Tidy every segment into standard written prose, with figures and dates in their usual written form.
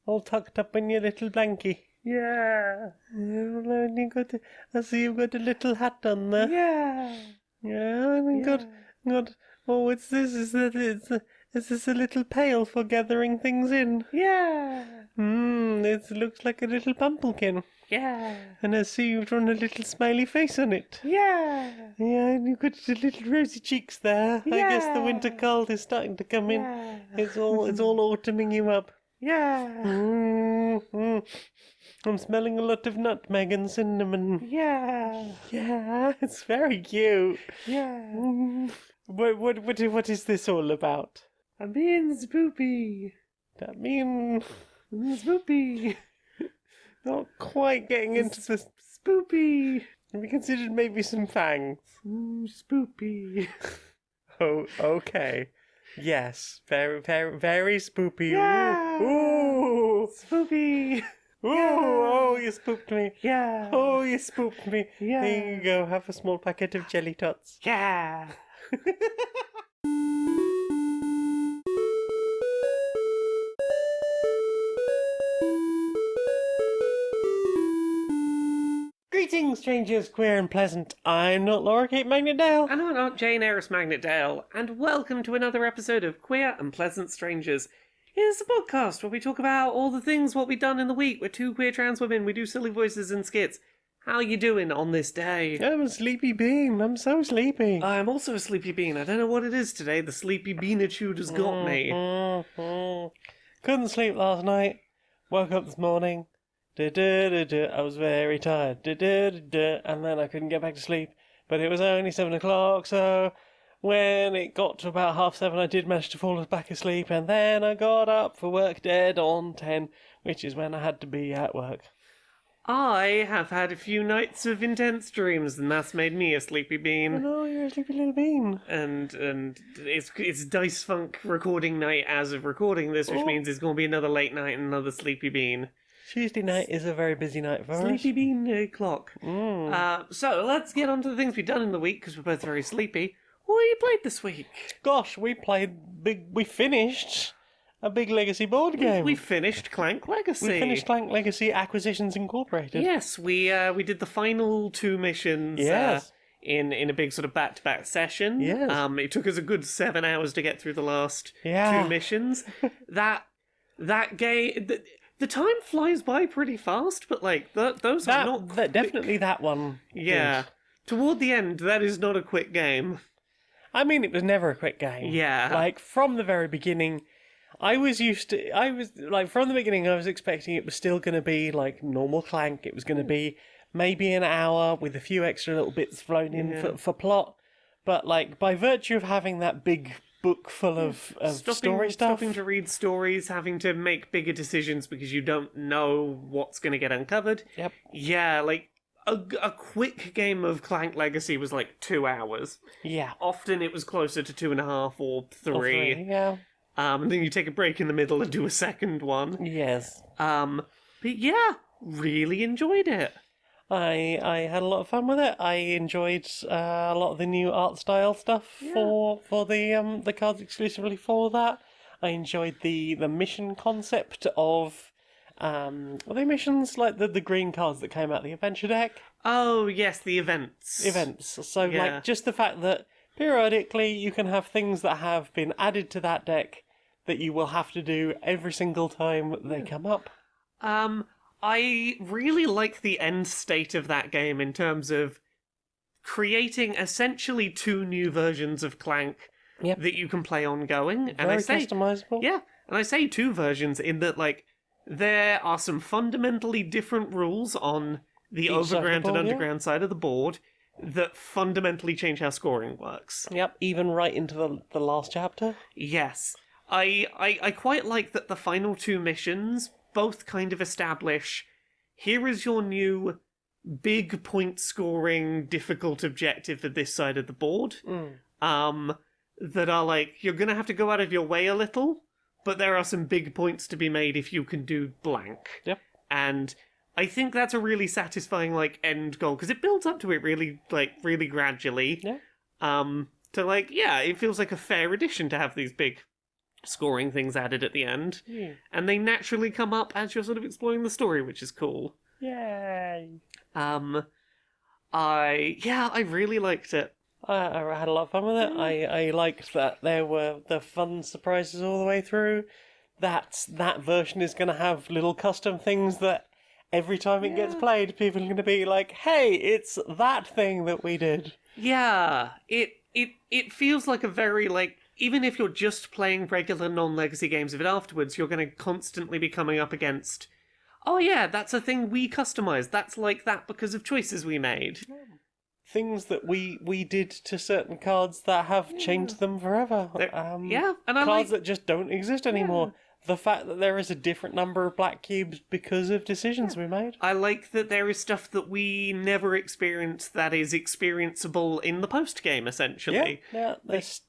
all tucked up in your little blankie. Yeah. I see you've got a little hat on there. Yeah. Yeah, and got. Oh, what's this? Is this a little pail for gathering things in? Yeah. It looks like a little pumpkin. Yeah. And I see you've drawn a little smiley face on it. Yeah. Yeah, and you've got the little rosy cheeks there. I guess the winter cold is starting to come in. Yeah. It's all autumning you up. Yeah. I'm smelling a lot of nutmeg and cinnamon. Yeah. Yeah, it's very cute. Yeah. What is this all about? I'm being spoopy. That mean Spoopy. not quite getting into the Spoopy. we considered maybe some fangs. Spoopy. Oh, okay. Yes, very, very, very spoopy. Yeah. Ooh. Spoopy. Ooh. Yeah. Oh, you spooked me. Yeah. Oh, you spooked me. Yeah. Here you go. Have a small packet of jelly tots. Yeah. Greetings, strangers, queer and pleasant. I'm not Laura Kate Magnetdale. And I'm not Jane Eris Magnetdale, and welcome to another episode of Queer and Pleasant Strangers. It's a podcast where we talk about all the things what we've done in the week. We're two queer trans women, we do silly voices and skits. How are you doing on this day? I'm a sleepy bean. I'm so sleepy. I'm also a sleepy bean. I don't know what it is today. The sleepy beanitude has got me. Couldn't sleep last night. Woke up this morning. I was very tired. And then I couldn't get back to sleep. But it was only 7 o'clock, so when it got to about 7:30, I did manage to fall back asleep. And then I got up for work dead on 10, which is when I had to be at work. I have had a few nights of intense dreams, and that's made me a sleepy bean. Oh, you're a sleepy little bean. And it's Dice Funk recording night as of recording this, which means it's going to be another late night and another sleepy bean. Tuesday night is a very busy night for us. Sleepy bean o'clock. So let's get on to the things we've done in the week, because we're both very sleepy. What have you played this week? Gosh, we finished a big legacy board game. We finished Clank Legacy. We finished Clank Legacy Acquisitions Incorporated. Yes, we did the final 2 missions. Yes. In a big sort of back-to-back session. Yes. It took us a good 7 hours to get through the last 2 missions. that game. The time flies by pretty fast, but like those are not quick. Definitely that one. Yeah. Did. Toward the end, that is not a quick game. I mean, it was never a quick game. Yeah. Like, from the very beginning, from the beginning, I was expecting it was still going to be, like, normal Clank. It was going to be maybe an hour with a few extra little bits thrown in for plot. But, like, by virtue of having that big book full of story stuff. Stopping to read stories, having to make bigger decisions because you don't know what's going to get uncovered. Yep. Yeah, like, a quick game of Clank Legacy was like 2 hours. Yeah. Often it was closer to 2.5 or 3. Yeah. And then you take a break in the middle and do a second one. Yes. But yeah, really enjoyed it. I had a lot of fun with it. I enjoyed a lot of the new art style stuff for the cards exclusively for that. I enjoyed the mission concept of were they missions like the green cards that came out the adventure deck? Oh yes, the events. So like just the fact that periodically you can have things that have been added to that deck that you will have to do every single time they come up. I really like the end state of that game in terms of creating essentially 2 new versions of Clank that you can play ongoing. And Very customizable. Yeah, and I say 2 versions in that, like, there are some fundamentally different rules on the overground and underground side of the board that fundamentally change how scoring works. Yep, even right into the last chapter. Yes. I quite like that the final 2 missions both kind of establish, here is your new big point scoring difficult objective for this side of the board. That are like, you're going to have to go out of your way a little, but there are some big points to be made if you can do blank. Yep. And I think that's a really satisfying, like, end goal, because it builds up to it really gradually. Yeah. To, like, yeah, it feels like a fair addition to have these big scoring things added at the end. Yeah. And they naturally come up as you're sort of exploring the story, which is cool. Yay. I really liked it. I had a lot of fun with it. I liked that there were the fun surprises all the way through. That version is going to have little custom things that every time it gets played, people are going to be like, hey, it's that thing that we did. Yeah, it feels like a very, like, even if you're just playing regular non-legacy games of it afterwards, you're going to constantly be coming up against, oh yeah, that's a thing we customized. That's like that because of choices we made. Things that we did to certain cards that have changed them forever. And I cards that just don't exist anymore. Yeah. The fact that there is a different number of black cubes because of decisions we made. I like that there is stuff that we never experienced that is experienceable in the post-game, essentially. Yeah.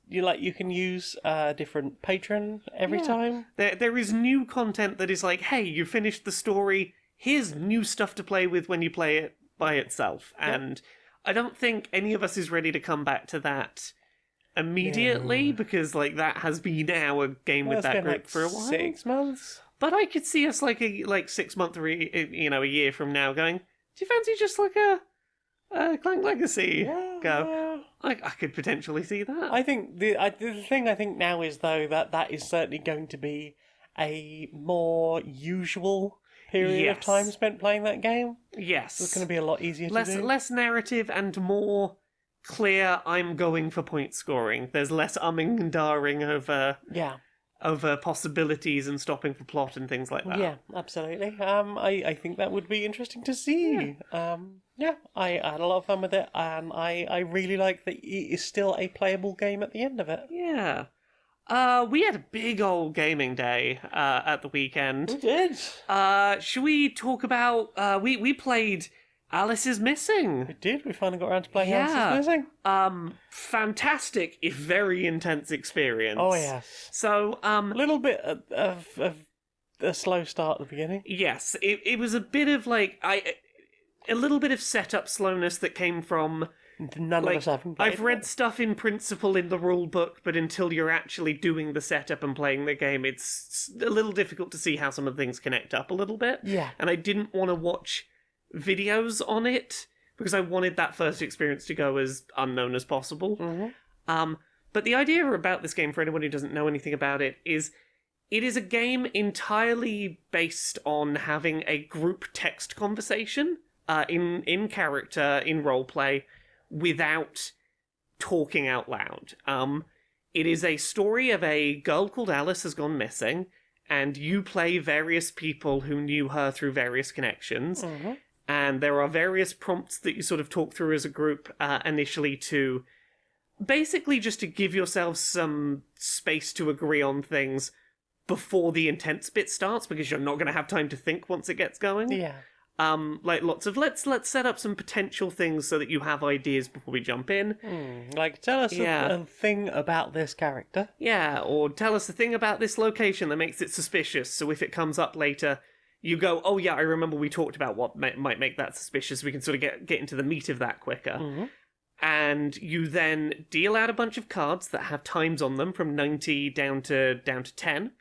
You can use a different patron every time. There is new content that is like, hey, you finished the story, here's new stuff to play with when you play it by itself. And I don't think any of us is ready to come back to that immediately, because like that has been our game with that group for a while. 6 months. But I could see us like a 6 month or a year from now going, do you fancy just like a Clank Legacy? Go. I could potentially see that. I think the thing I think now is though that is certainly going to be a more usual period of time spent playing that game. Yes. It's going to be a lot easier to do. Less narrative and more clear, I'm going for point scoring. There's less umming and darring over possibilities and stopping for plot and things like that. Yeah, absolutely. I think that would be interesting to see. I had a lot of fun with it, and I really like that it is still a playable game at the end of it. Yeah. We had a big old gaming day at the weekend. We did. Should we talk about... we played Alice is Missing. We did. We finally got around to playing Alice is Missing. Fantastic, if very intense experience. Oh, yes. So, a little bit of a slow start at the beginning. Yes, it was a bit of, like... a little bit of setup slowness that came from... None of us haven't played I've read stuff in principle in the rule book, but until you're actually doing the setup and playing the game, it's a little difficult to see how some of the things connect up a little bit. Yeah. And I didn't want to watch videos on it, because I wanted that first experience to go as unknown as possible. Mm-hmm. But the idea about this game, for anyone who doesn't know anything about it, is it is a game entirely based on having a group text conversation in character, in roleplay, without talking out loud. It is a story of a girl called Alice has gone missing, and you play various people who knew her through various connections. Mm-hmm. And there are various prompts that you sort of talk through as a group initially to basically just to give yourselves some space to agree on things before the intense bit starts, because you're not going to have time to think once it gets going. Yeah. Like lots of let's set up some potential things so that you have ideas before we jump in. Like, tell us a thing about this character. Yeah, or tell us a thing about this location that makes it suspicious, so if it comes up later, you go, oh yeah, I remember we talked about what might make that suspicious, we can sort of get into the meat of that quicker. Mm-hmm. And you then deal out a bunch of cards that have times on them from 90 down to 10,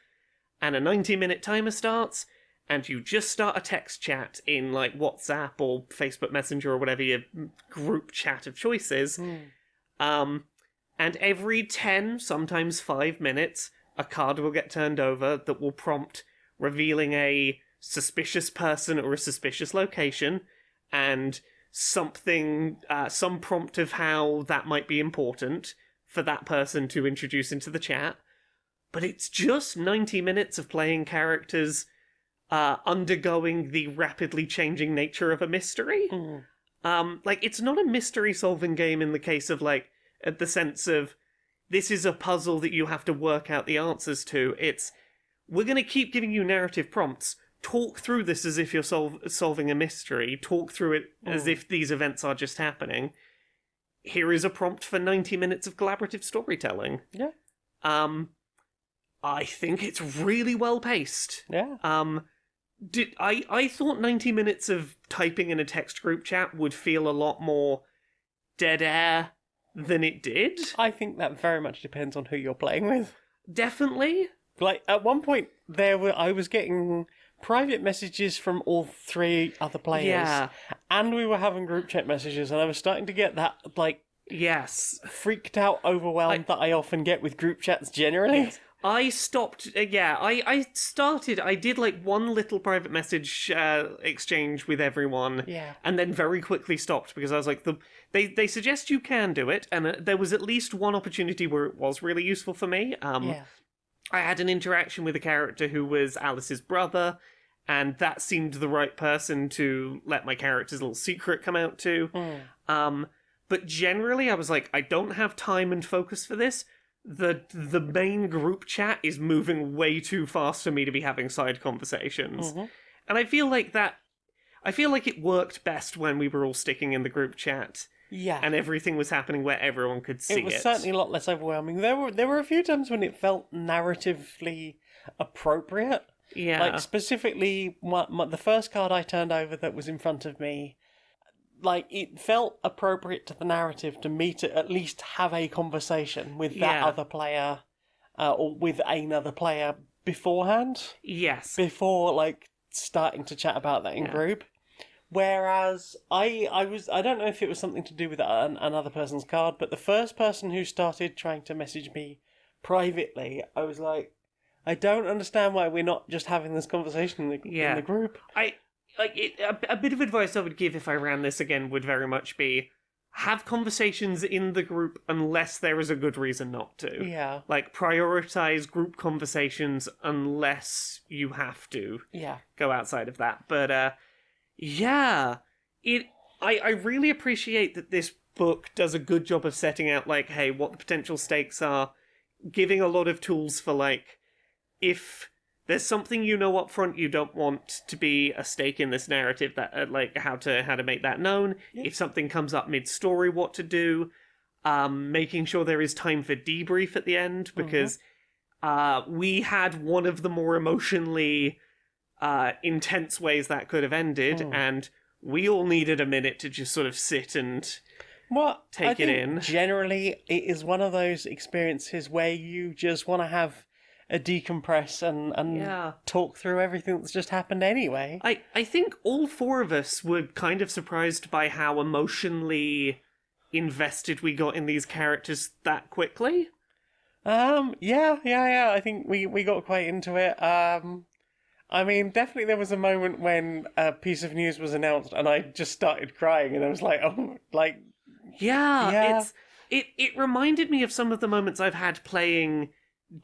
and a 90-minute timer starts, and you just start a text chat in like WhatsApp or Facebook Messenger or whatever your group chat of choice is. And every 10, sometimes 5 minutes, a card will get turned over that will prompt revealing a suspicious person or a suspicious location, and something, some prompt of how that might be important for that person to introduce into the chat. But it's just 90 minutes of playing characters undergoing the rapidly changing nature of a mystery. Like, it's not a mystery-solving game in the case of, like, the sense of, this is a puzzle that you have to work out the answers to. It's, we're going to keep giving you narrative prompts. Talk through this as if you're solving a mystery. Talk through it as if these events are just happening. Here is a prompt for 90 minutes of collaborative storytelling. Yeah. I think it's really well paced. Yeah. I thought 90 minutes of typing in a text group chat would feel a lot more dead air than it did. I think that very much depends on who you're playing with. Definitely. Like, at one point, I was getting private messages from all 3 other players. Yeah. And we were having group chat messages, and I was starting to get that, like, Yes. freaked out, overwhelmed that I often get with group chats generally. I stopped. I did like one little private message exchange with everyone, and then very quickly stopped because I was like, they suggest you can do it, and there was at least one opportunity where it was really useful for me. I had an interaction with a character who was Alice's brother, and that seemed the right person to let my character's little secret come out to. But generally, I was like, I don't have time and focus for this. The main group chat is moving way too fast for me to be having side conversations. And I feel like it worked best when we were all sticking in the group chat. Yeah. And everything was happening where everyone could see it. It was certainly a lot less overwhelming. There were a few times when it felt narratively appropriate. Yeah. Like, specifically, the first card I turned over that was in front of me, like, it felt appropriate to the narrative to me to at least have a conversation with that other player, or with another player beforehand. Yes. Before, like, starting to chat about that in group. Whereas I don't know if it was something to do with another person's card, but the first person who started trying to message me privately, I was like, I don't understand why we're not just having this conversation in the group. A bit of advice I would give if I ran this again would very much be have conversations in the group unless there is a good reason not to. Yeah. Like, prioritize group conversations unless you have to. Yeah. Go outside of that. But, I really appreciate that this book does a good job of setting out, like, hey, what the potential stakes are, giving a lot of tools for, like, if there's something you know up front you don't want to be a stake in this narrative, that like how to make that known. Yeah. If something comes up mid-story, what to do. Making sure there is time for debrief at the end, because we had one of the more emotionally intense ways that could have ended, and we all needed a minute to just sort of sit and take it in. Generally, it is one of those experiences where you just want to have a decompress and talk through everything that's just happened anyway. I think all 4 of us were kind of surprised by how emotionally invested we got in these characters that quickly. Yeah. I think we got quite into it. I mean, definitely there was a moment when a piece of news was announced and I just started crying and I was like, oh, like... Yeah. It reminded me of some of the moments I've had playing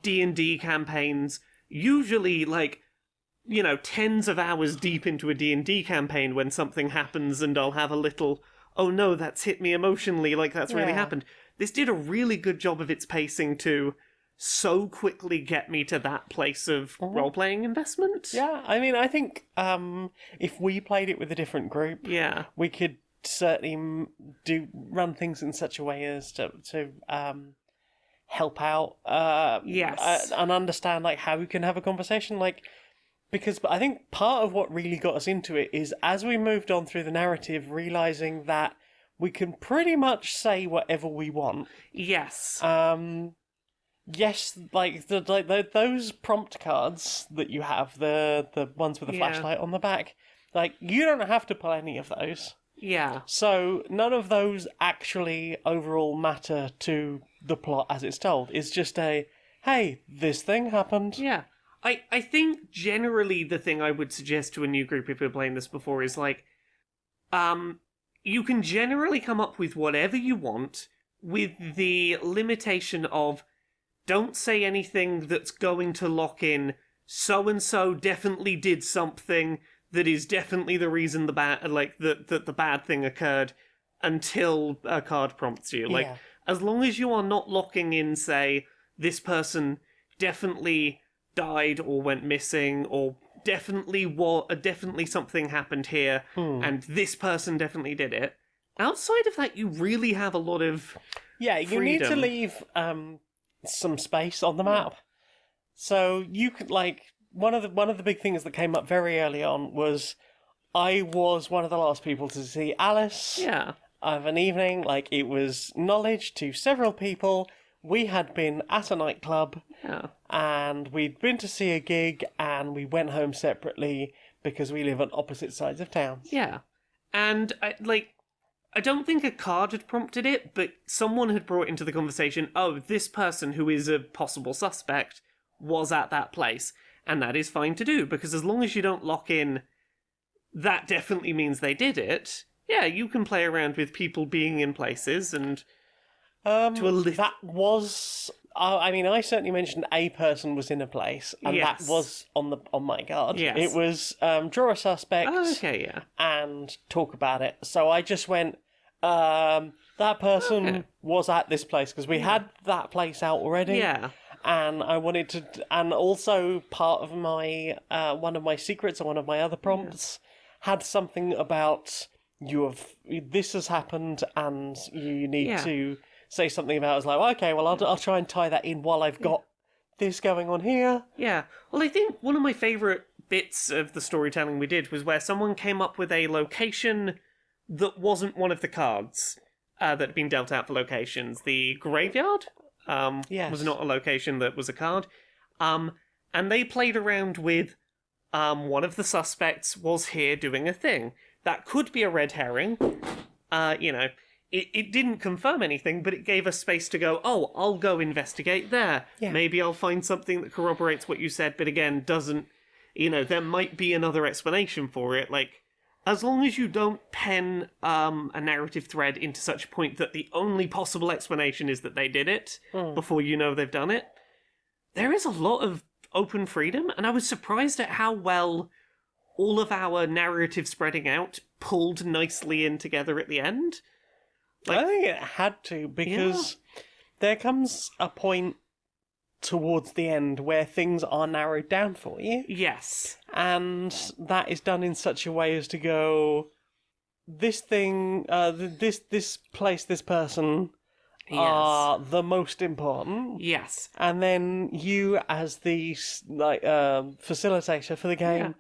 D&D campaigns, usually, like, you know, tens of hours deep into a D&D campaign when something happens and I'll have a little, oh no, that's hit me emotionally, like that's really happened. This did a really good job of its pacing to so quickly get me to that place of role-playing investment. Yeah, I mean, I think if we played it with a different group, we could certainly run things in such a way as to help out and understand like how we can have a conversation, like, because I think part of what really got us into it is as we moved on through the narrative, realizing that we can pretty much say whatever we want. Yes. Yes, like those prompt cards that you have, the ones with the flashlight on the back, like, you don't have to pull any of those. Yeah. So none of those actually overall matter to the plot as it's told. It's just hey, this thing happened. Yeah. I think generally the thing I would suggest to a new group if you're playing this before is like, you can generally come up with whatever you want with the limitation of don't say anything that's going to lock in so-and-so definitely did something that is definitely the reason the bad thing occurred until a card prompts you. Like, as long as you are not locking in, say, this person definitely died or went missing, or definitely something happened here, and this person definitely did it. Outside of that, you really have a lot of freedom. You need to leave some space on the map. So you could, like, one of the big things that came up very early on was I was one of the last people to see Alice. Yeah. Of an evening, like, it was knowledge to several people. we had been at a nightclub Yeah. and we'd been to see a gig and we went home separately because we live on opposite sides of town. Yeah. And, I don't think a card had prompted it, but someone had brought into the conversation, oh, this person who is a possible suspect was at that place. And that is fine to do, because as long as you don't lock in, that definitely means they did it. Yeah, you can play around with people being in places and... That was... I certainly mentioned a person was in a place, and Yes. that was on my card. Yes. It was draw a suspect Oh, okay, yeah. and talk about it. So I just went, that person was at this place, because we had that place out already. Yeah. And I wanted to... And also part of my... one of my secrets, or one of my other prompts, had something about this has happened, and you need to... say something about it. I was like, okay, well, I'll try and tie that in while I've got this going on here. Yeah. Well, I think one of my favourite bits of the storytelling we did was where someone came up with a location that wasn't one of the cards that had been dealt out for locations. The graveyard was not a location that was a card. And they played around with one of the suspects was here doing a thing. That could be a red herring. It didn't confirm anything, but it gave us space to go, oh, I'll go investigate there. Yeah. Maybe I'll find something that corroborates what you said, but again, doesn't, there might be another explanation for it. Like, as long as you don't pen a narrative thread into such a point that the only possible explanation is that they did it before you know they've done it, there is a lot of open freedom, and I was surprised at how well all of our narrative spreading out pulled nicely in together at the end. I think it had to, because there comes a point towards the end where things are narrowed down for you. Yes. And that is done in such a way as to go, this thing, this place, this person are the most important. Yes. And then you, as the facilitator for the game,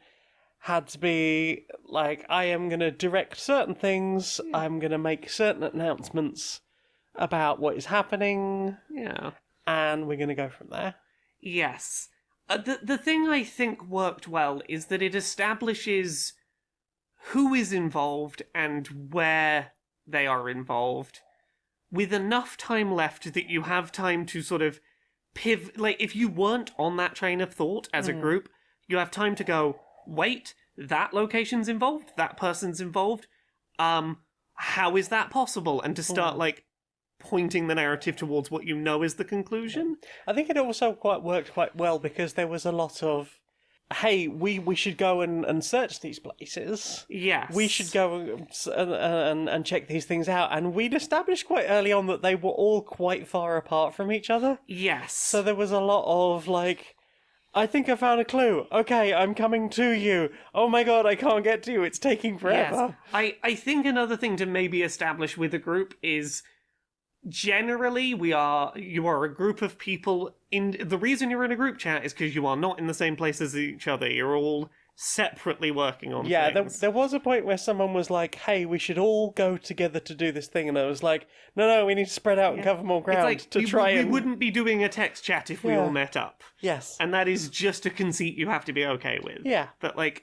had to be like, I am going to direct certain things, I'm going to make certain announcements about what is happening, and we're going to go from there. Yes. The thing I think worked well is that it establishes who is involved and where they are involved, with enough time left that you have time to sort of pivot. Like, if you weren't on that train of thought as a group, you have time to go, wait, that location's involved, that person's involved, how is that possible? And to start, pointing the narrative towards what you know is the conclusion. I think it also worked quite well, because there was a lot of, hey, we should go and search these places. Yes. We should go and check these things out. And we'd established quite early on that they were all quite far apart from each other. Yes. So there was a lot of, I think I found a clue. Okay, I'm coming to you. Oh my god, I can't get to you. It's taking forever. Yes. I think another thing to maybe establish with a group is generally you are a group of people. The reason you're in a group chat is because you are not in the same place as each other. You're all separately working on things. There was a point where someone was like, hey, we should all go together to do this thing, and I was like, no, we need to spread out and cover more ground we wouldn't be doing a text chat if we all met up. Yes. And that is just a conceit you have to be okay with. Yeah. But the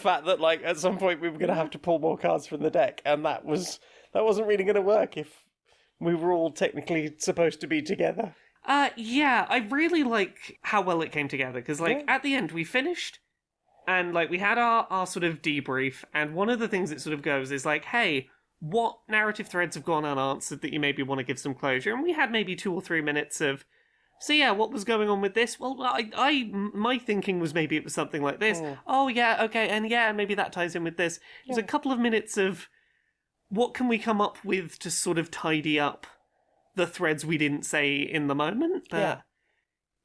fact that at some point we were going to have to pull more cards from the deck, and that wasn't really going to work if we were all technically supposed to be together. I really like how well it came together, because at the end we finished, and we had our sort of debrief, and one of the things that sort of goes is my what narrative threads have gone unanswered that you maybe want to give some closure? And we had maybe 2 or 3 minutes of, what was going on with this? Well, my thinking was maybe it was something like this. Oh yeah, okay, and maybe that ties in with this. There's a couple of minutes of, what can we come up with to sort of tidy up the threads we didn't say in the moment? But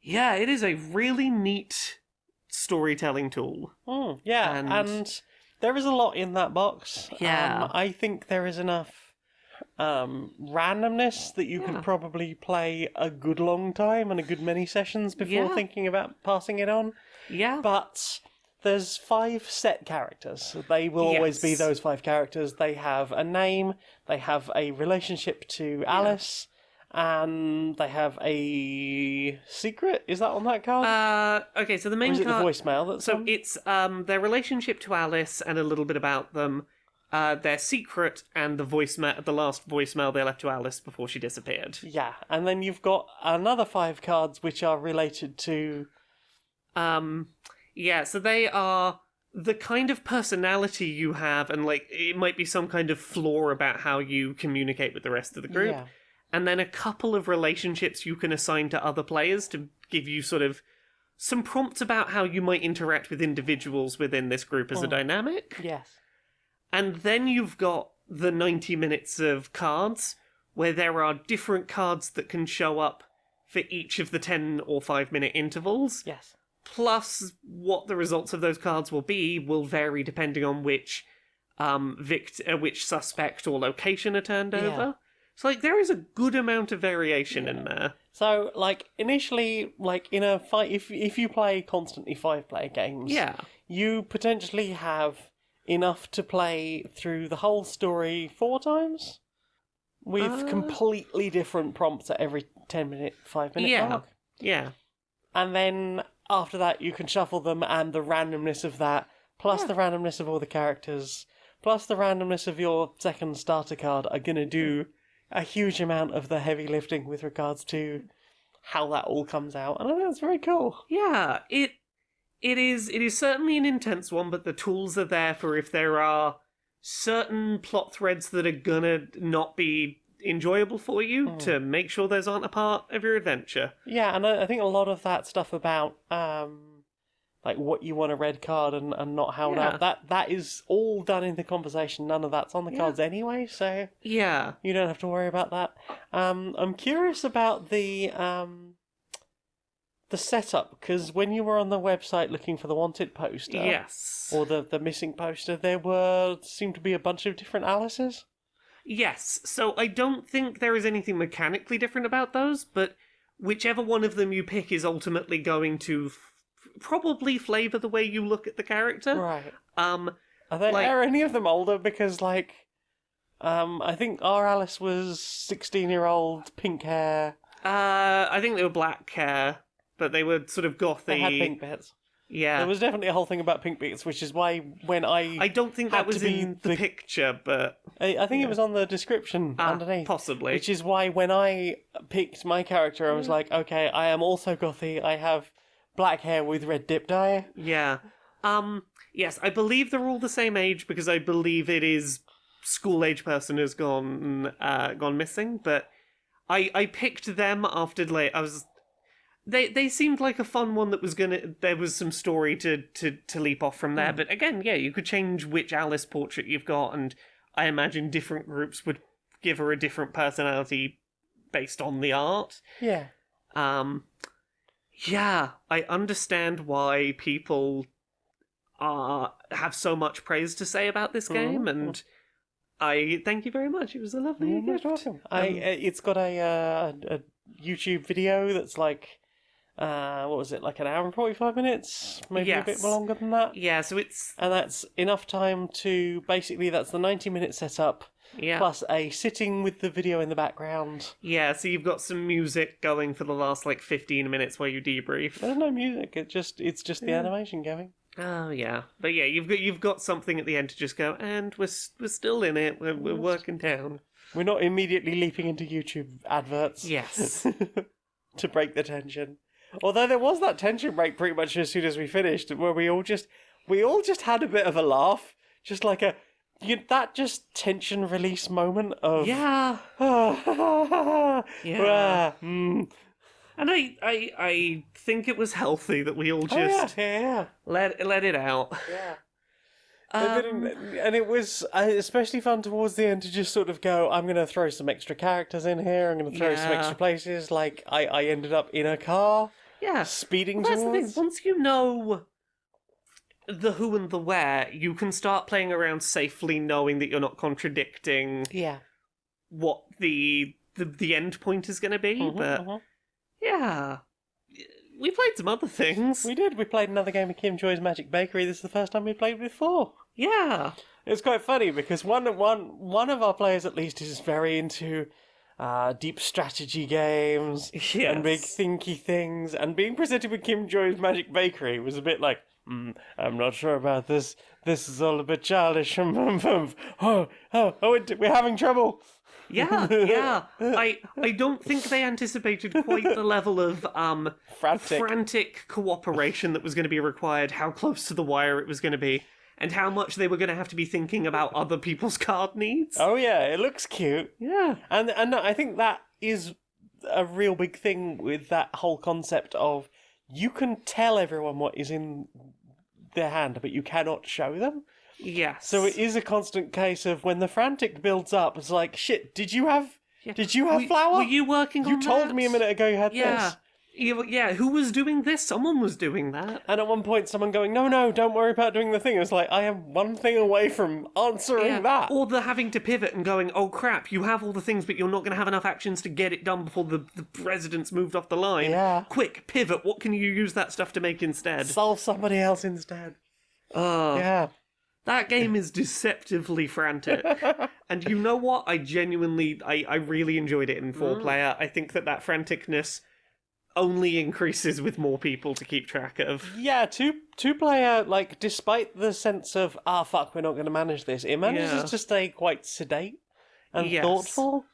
it is a really neat storytelling tool. And there is a lot in that box. Yeah. I think there is enough randomness that you can probably play a good long time and a good many sessions before thinking about passing it on. Yeah. But there's 5 set characters. They will always be Yes. those 5 characters. They have a name, they have a relationship to Alice, and they have a secret. Is that on that card? Okay, so the Or main is it the card... voicemail that's So on? it's their relationship to Alice and a little bit about them, their secret, and the last voicemail they left to Alice before she disappeared. Yeah, and then you've got another 5 cards which are related to... Yeah, so they are the kind of personality you have, and like it might be some kind of flaw about how you communicate with the rest of the group. Yeah. And then a couple of relationships you can assign to other players to give you sort of some prompts about how you might interact with individuals within this group as a dynamic. Yes. And then you've got the 90 minutes of cards, where there are different cards that can show up for each of the 10 or 5-minute intervals. Yes. Plus, what the results of those cards will be will vary depending on which which suspect or location are turned over. So, like, there is a good amount of variation in there. So, like, initially, like, in a fight, if you play constantly 5-player games, Yeah. you potentially have enough to play through the whole story 4 times, with completely different prompts at every 10-minute, 5-minute mark. Yeah. And then after that, you can shuffle them, and the randomness of that, plus the randomness of all the characters, plus the randomness of your second starter card are going to do a huge amount of the heavy lifting with regards to how that all comes out. And I think that's very cool. Yeah, it is certainly an intense one, but the tools are there for if there are certain plot threads that are gonna not be enjoyable for you to make sure those aren't a part of your adventure. Yeah, and I think a lot of that stuff about like what you want a red card and not how that is all done in the conversation. None of that's on the cards anyway, so Yeah. you don't have to worry about that. I'm curious about the setup, because when you were on the website looking for the wanted poster, Yes. or the missing poster, there seemed to be a bunch of different Alices. Yes, so I don't think there is anything mechanically different about those, but whichever one of them you pick is ultimately going to probably flavour the way you look at the character. Right. Um, Are any of them older? Because, like, I think our Alice was 16-year-old, pink hair. I think they were black hair, but they were sort of gothy. They had pink bits. Yeah. There was definitely a whole thing about pink bits, which is why when I don't think that had to was be in the picture, but I think it was on the description underneath. possibly. Which is why when I picked my character, I was like, okay, I am also gothy. I have black hair with red dip dye. Yeah. Yes, I believe they're all the same age because I believe it is school-age person has gone missing, but I picked them after They seemed like a fun one that was there was some story to leap off from there. But again, yeah, you could change which Alice portrait you've got, and I imagine different groups would give her a different personality based on the art. Yeah. Yeah, I understand why people have so much praise to say about this game, and I thank you very much. It was a lovely gift. Welcome. It's got a YouTube video that's like, what was it, like an hour and 45 minutes? Maybe a bit more longer than that? Yeah, so it's... And that's enough time to, basically, that's the 90-minute setup, plus a sitting with the video in the background. Yeah, so you've got some music going for the last, 15 minutes while you debrief. There's no music, it's just the animation going. Oh, yeah. But yeah, you've got something at the end to just go, and we're still in it, we're working down. We're not immediately leaping into YouTube adverts. Yes. To break the tension. Although there was that tension break pretty much as soon as we finished, where we all just had a bit of a laugh, just like that just tension release moment of Yeah. yeah. And I think it was healthy that we all just let it out. Yeah. And it was especially fun towards the end to just sort of go, I'm going to throw some extra characters in here, I'm going to throw some extra places. Like, I ended up in a car, speeding That's the towards. thing. Once you know the who and the where, you can start playing around safely knowing that you're not contradicting what the end point is going to be. Yeah. we played some other things. We did. We played another game of Kim Joy's Magic Bakery. This is the first time we played before. Yeah. It's quite funny because one of our players at least is very into deep strategy games Yes. and big thinky things, and being presented with Kim Joy's Magic Bakery was a bit like, I'm not sure about this. This is all a bit childish. Oh, we're having trouble. Yeah. I don't think they anticipated quite the level of frantic cooperation that was going to be required, how close to the wire it was going to be, and how much they were going to have to be thinking about other people's card needs. Oh yeah, it looks cute. Yeah. And I think that is a real big thing with that whole concept of you can tell everyone what is in their hand, but you cannot show them. Yes. So it is a constant case of when the frantic builds up, it's like, shit, did you have flour? Were you working on You told that? me a minute ago you had Yeah. this. Yeah, who was doing this? Someone was doing that. And at one point someone going, no, don't worry about doing the thing. It was like, I am one thing away from answering that. Or the having to pivot and going, oh crap, you have all the things, but you're not going to have enough actions to get it done before the residents moved off the line. Yeah. Quick, pivot, what can you use that stuff to make instead? Solve somebody else instead. Yeah. That game is deceptively frantic. And you know what? I really enjoyed it in 4-player. I think that franticness only increases with more people to keep track of. Yeah, two-player, like, despite the sense of, fuck, we're not going to manage this, it manages to stay quite sedate and thoughtful.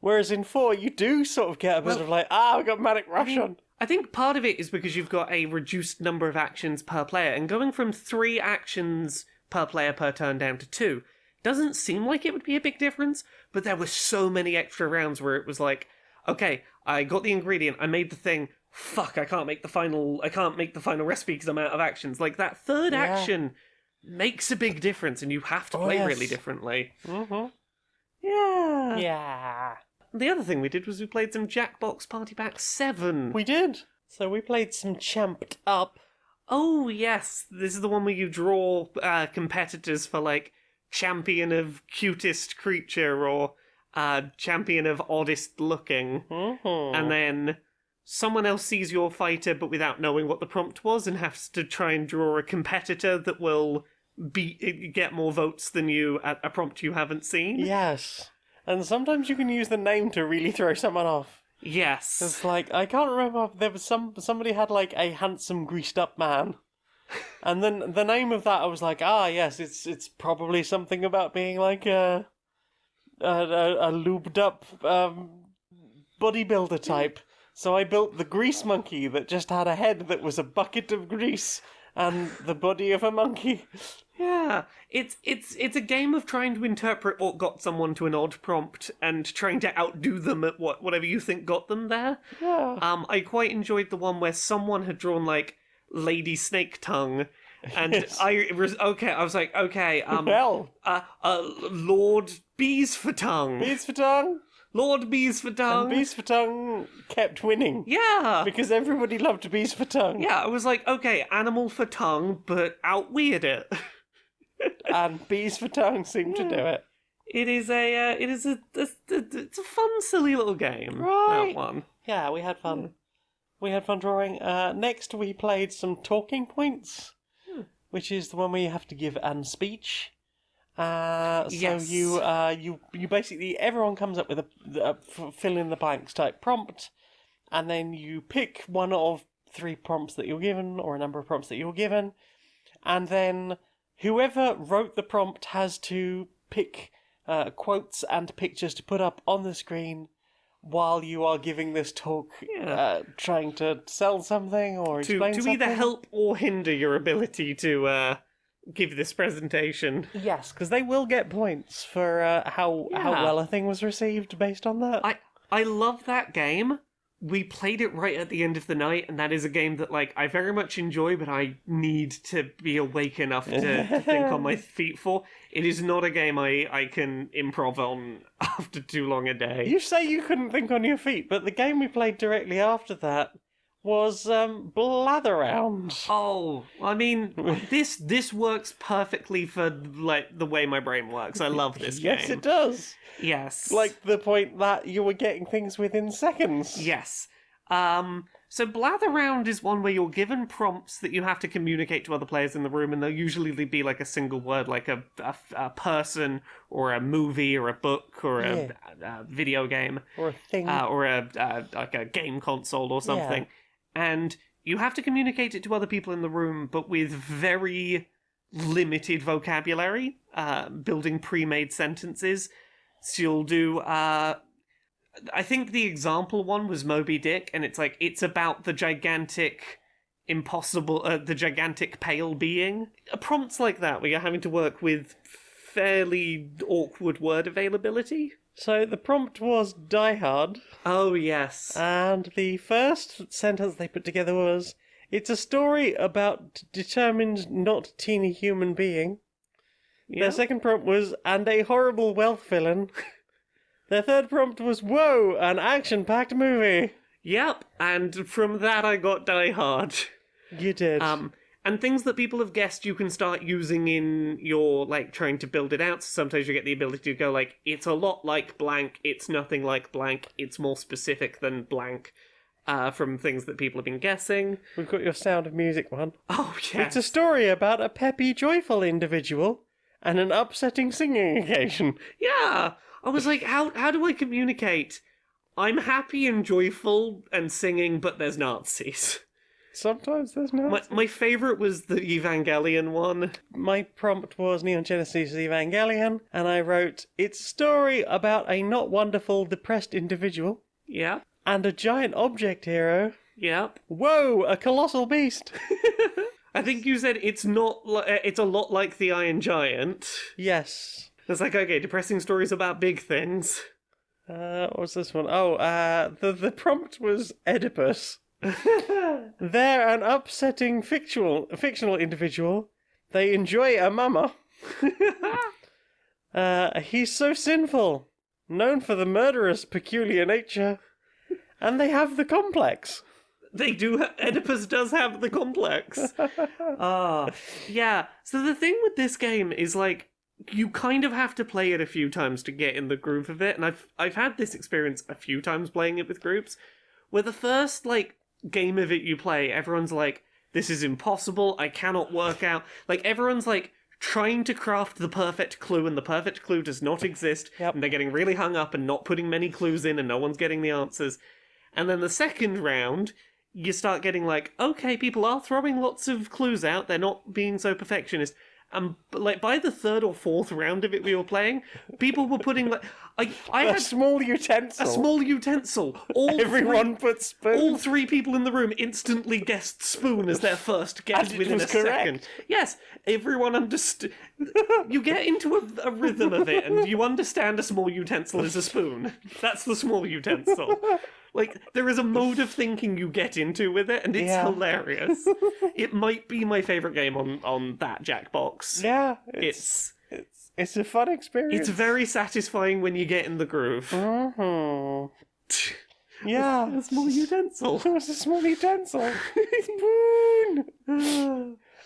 Whereas in 4, you do sort of get a bit of like, we got Manic Rush on. I think part of it is because you've got a reduced number of actions per player, and going from 3 actions per player per turn down to 2 doesn't seem like it would be a big difference, but there were so many extra rounds where it was like, okay, I got the ingredient, I made the thing, fuck, I can't make the final recipe because I'm out of actions. Like, that third action makes a big difference, and you have to play really differently. Mm-hmm. Yeah. Yeah. The other thing we did was we played some Jackbox Party Pack 7. We did. So we played some Champed Up. Oh, yes. This is the one where you draw competitors for, like, champion of cutest creature or champion of oddest looking. Mm-hmm. And then someone else sees your fighter but without knowing what the prompt was and has to try and draw a competitor that will get more votes than you at a prompt you haven't seen. Yes. And sometimes you can use the name to really throw someone off. Yes. It's like, I can't remember, there was somebody had like a handsome greased up man. And then the name of that, I was like, yes, it's probably something about being like a lubed up bodybuilder type. So I built the grease monkey that just had a head that was a bucket of grease and the body of a monkey. Yeah, it's a game of trying to interpret what got someone to an odd prompt and trying to outdo them at whatever you think got them there. Yeah. I quite enjoyed the one where someone had drawn like Lady Snake Tongue, and Yes. I was like, okay, Well, Lord Bees for Tongue, Bees for Tongue. Lord Bees for Tongue, And Bees for Tongue kept winning. yeah. Because everybody loved Bees for Tongue. Yeah, I was like, okay, animal for tongue, but out-weird it. And Bees for Tongue seemed to do it. It's a fun, silly little game. Right. That one. Yeah, we had fun. We had fun drawing. Next, we played some Talking Points, which is the one where you have to give an speech. Yes. So you basically, everyone comes up with a fill in the blanks type prompt, and then you pick one of 3 prompts that you're given, or a number of prompts that you're given, and then whoever wrote the prompt has to pick quotes and pictures to put up on the screen while you are giving this talk, trying to sell something or explain to something. either help or hinder your ability to give this presentation. Yes, because they will get points for how well a thing was received based on that. I love that game. We played it right at the end of the night, and that is a game that like I very much enjoy, but I need to be awake enough to think on my feet for. It is not a game I can improv on after too long a day. You say you couldn't think on your feet, but the game we played directly after that was Blatherround. Oh, I mean, this works perfectly for like the way my brain works. I love this game. Yes, it does. Yes. Like the point that you were getting things within seconds. Yes. So Blather Round is one where you're given prompts that you have to communicate to other players in the room, and they'll usually be like a single word, like a person, or a movie, or a book, or a video game, Or a thing. or like a game console or something. And you have to communicate it to other people in the room, but with very limited vocabulary, building pre-made sentences. So you'll do... I think the example one was Moby Dick, and it's like, it's about the gigantic the gigantic pale being. Prompts like that, where you're having to work with fairly awkward word availability. So the prompt was Die Hard, Oh, yes. and the first sentence they put together was, it's a story about determined not teeny human being. Yeah. Their second prompt was, and a horrible wealth villain. Their third prompt was, whoa, an action-packed movie. Yep, and from that I got Die Hard. You did. And things that people have guessed you can start using in your, like, trying to build it out. So sometimes you get the ability to go, like, it's a lot like blank, it's nothing like blank, it's more specific than blank, from things that people have been guessing. We've got your Sound of Music one. Oh, yes. It's a story about a peppy, joyful individual and an upsetting singing occasion. Yeah! I was like, how do I communicate? I'm happy and joyful and singing, but there's Nazis. Sometimes there's no. My favourite was the Evangelion one. My prompt was Neon Genesis Evangelion, and I wrote, it's a story about a not wonderful, depressed individual Yeah, and a giant object hero. yeah. Whoa, a colossal beast. I think you said it's not. It's a lot like the Iron Giant. Yes. It's like, okay, depressing stories about big things. What was this one? Oh, the prompt was Oedipus. They're an upsetting fictional individual. They enjoy a mama. He's so sinful, known for the murderous peculiar nature, and they have the complex. They do. Oedipus does have the complex. Yeah. So the thing with this game is, like, you kind of have to play it a few times to get in the groove of it, and I've had this experience a few times playing it with groups, where the first, like, game of it you play, everyone's like, this is impossible, I cannot work out. Like, everyone's, like, trying to craft the perfect clue, and the perfect clue does not exist, and they're getting really hung up and not putting many clues in, and no one's getting the answers. And then the second round, you start getting like, okay, people are throwing lots of clues out, they're not being so perfectionist. Like, by the third or fourth round of it we were playing, people were putting, like, I had A small utensil. a small utensil. Everyone put spoon. All three people in the room instantly guessed spoon as their first guess And it within was a correct. second. Yes, everyone understood. You get into a rhythm of it, and you understand a small utensil is a spoon. That's the small utensil. Like, there is a mode of thinking you get into with it, and it's hilarious. It might be my favourite game on that Jackbox. Yeah, It's a fun experience. it's very satisfying when you get in the groove. Mhm. Yeah, A small utensil. it was a small utensil. Spoon.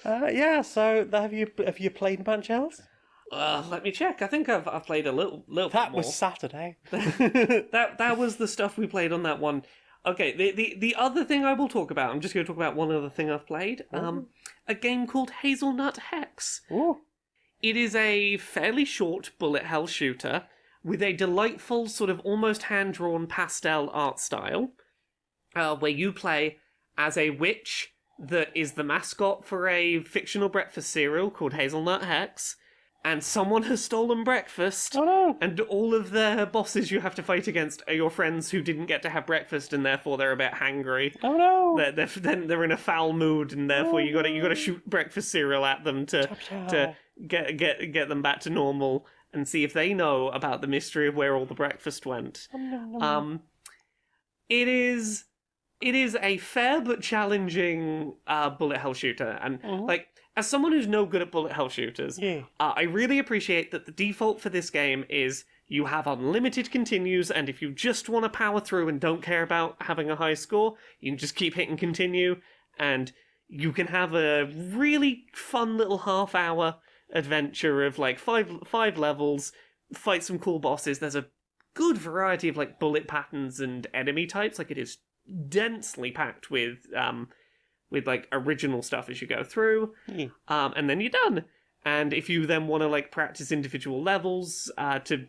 Yeah. So have you played much else? Let me check. I think I've played a little That bit more. was Saturday. that was the stuff we played on that one. Okay, the other thing I will talk about, I'm just going to talk about one other thing I've played. A game called Hazelnut Hex. Ooh. It is a fairly short bullet hell shooter with a delightful sort of almost hand-drawn pastel art style, where you play as a witch that is the mascot for a fictional breakfast cereal called Hazelnut Hex, and someone has stolen breakfast. Oh no. And all of their bosses you have to fight against are your friends who didn't get to have breakfast, and therefore they're a bit hangry. Oh no. They're in a foul mood, and therefore you got to shoot breakfast cereal at them to get them back to normal, and see if they know about the mystery of where all the breakfast went. It is a fair but challenging bullet hell shooter, and like, as someone who's no good at bullet hell shooters, I really appreciate that the default for this game is you have unlimited continues, and if you just want to power through and don't care about having a high score, you can just keep hitting continue, and you can have a really fun little half-hour adventure of like five levels, fight some cool bosses. There's a good variety of like bullet patterns and enemy types. Like, it is densely packed with like original stuff as you go through, and then you're done. And if you then want to like practice individual levels to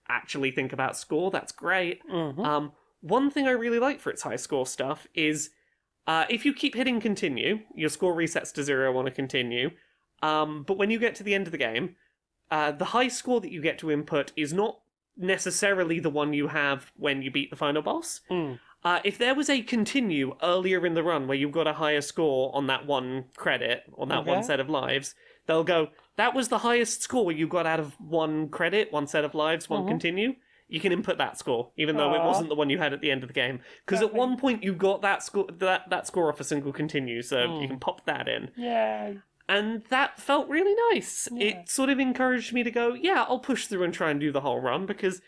actually think about score, that's great. One thing I really like for its high score stuff is if you keep hitting continue, your score resets to 0 on a continue. But when you get to the end of the game, the high score that you get to input is not necessarily the one you have when you beat the final boss. If there was a continue earlier in the run where you got a higher score on that one credit, on that one set of lives, they'll go, that was the highest score you got out of one credit, one set of lives, one continue. You can input that score, even though it wasn't the one you had at the end of the game. Because at one point you got that score off a single continue, so you can pop that in. Yay. And that felt really nice. Yeah. It sort of encouraged me to go, yeah, I'll push through and try and do the whole run, because,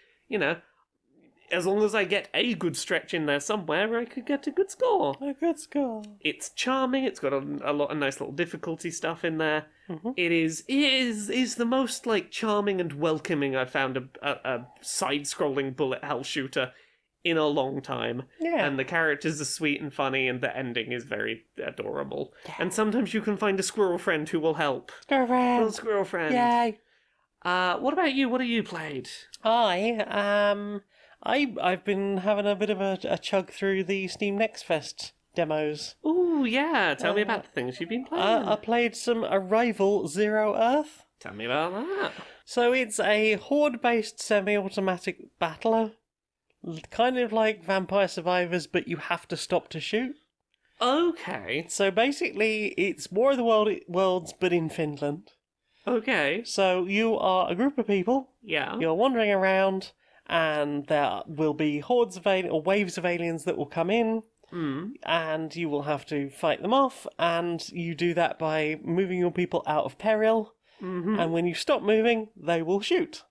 as long as I get a good stretch in there somewhere, I could get a good score. A good score. It's charming. It's got a lot of nice little difficulty stuff in there. It is the most like charming and welcoming I've found a side-scrolling bullet hell shooter in a long time. Yeah. And the characters are sweet and funny, and the ending is very adorable. Yeah. And sometimes you can find a squirrel friend who will help. Squirrel friend. Little squirrel friend. Yay. What about you? What have you played? I've been having a bit of a chug through the Steam Next Fest demos. Ooh, yeah. Tell me about the things you've been playing. I played some Arrival Zero Earth. Tell me about that. So it's a horde-based semi-automatic battler. Kind of like Vampire Survivors, but you have to stop to shoot. Okay. So basically, it's War of the Worlds, but in Finland. Okay. So you are a group of people. Yeah. You're wandering around, and there will be hordes of or waves of aliens that will come in, and you will have to fight them off, and you do that by moving your people out of peril, and when you stop moving, they will shoot.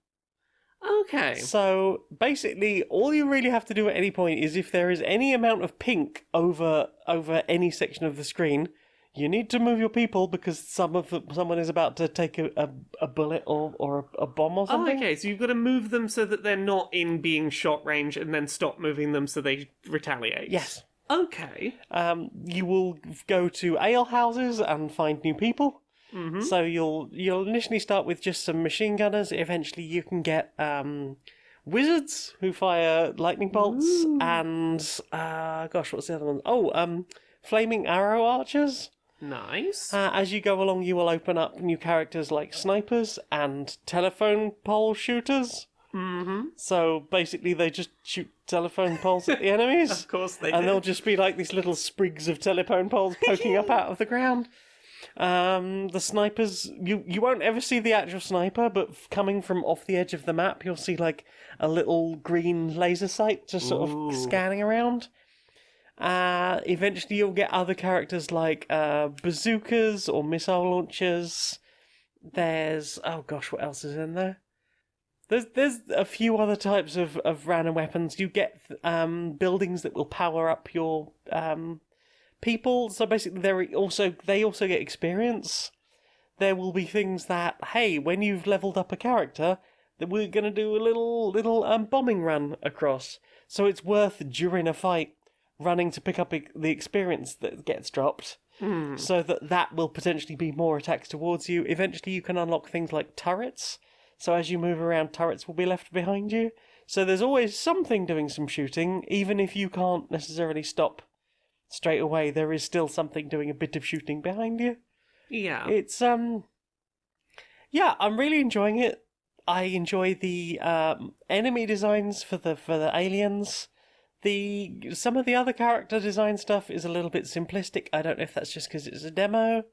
Okay. So basically, all you really have to do at any point is if there is any amount of pink over any section of the screen, you need to move your people because someone is about to take a bullet or a bomb or something. Oh, okay. So you've got to move them so that they're not in being shot range, and then stop moving them so they retaliate. Yes. Okay. You will go to ale houses and find new people. So you'll initially start with just some machine gunners. Eventually you can get wizards who fire lightning bolts and what's the other one? Oh, flaming arrow archers. Nice. As you go along, you will open up new characters like snipers and telephone pole shooters. So basically, they just shoot telephone poles at the enemies. Of course they do. And they'll just be like these little sprigs of telephone poles poking up out of the ground. The snipers, you won't ever see the actual sniper, but coming from off the edge of the map, you'll see like a little green laser sight just sort of scanning around. Eventually you'll get other characters like bazookas or missile launchers. There's what else is in there? There's a few other types of random weapons. You get buildings that will power up your people. So basically they also get experience. There will be things that, hey, when you've leveled up a character, that we're going to do a little bombing run across. So it's worth, during a fight, running to pick up the experience that gets dropped, so that will potentially be more attacks towards you. Eventually you can unlock things like turrets, so as you move around, turrets will be left behind you. So there's always something doing some shooting, even if you can't necessarily stop straight away, there is still something doing a bit of shooting behind you. Yeah. It's, I'm really enjoying it. I enjoy the enemy designs for the aliens. Some of the other character design stuff is a little bit simplistic. I don't know if that's just because it's a demo.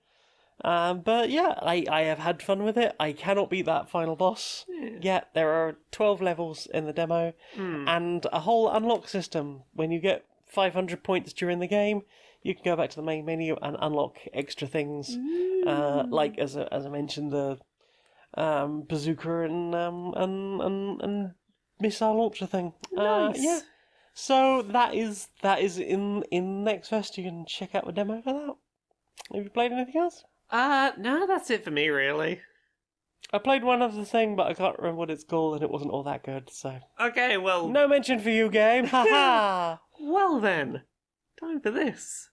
But yeah, I have had fun with it. I cannot beat that final boss yet. There are 12 levels in the demo and a whole unlock system. When you get 500 points during the game, you can go back to the main menu and unlock extra things. Like as I mentioned, the bazooka and missile launcher thing. Nice. Yeah. So that is in Next Fest. You can check out the demo for that. Have you played anything else? No, that's it for me, really. I played one other thing, but I can't remember what it's called, and it wasn't all that good, so... Okay, well... No mention for you, game! Ha-ha! Well then, time for this.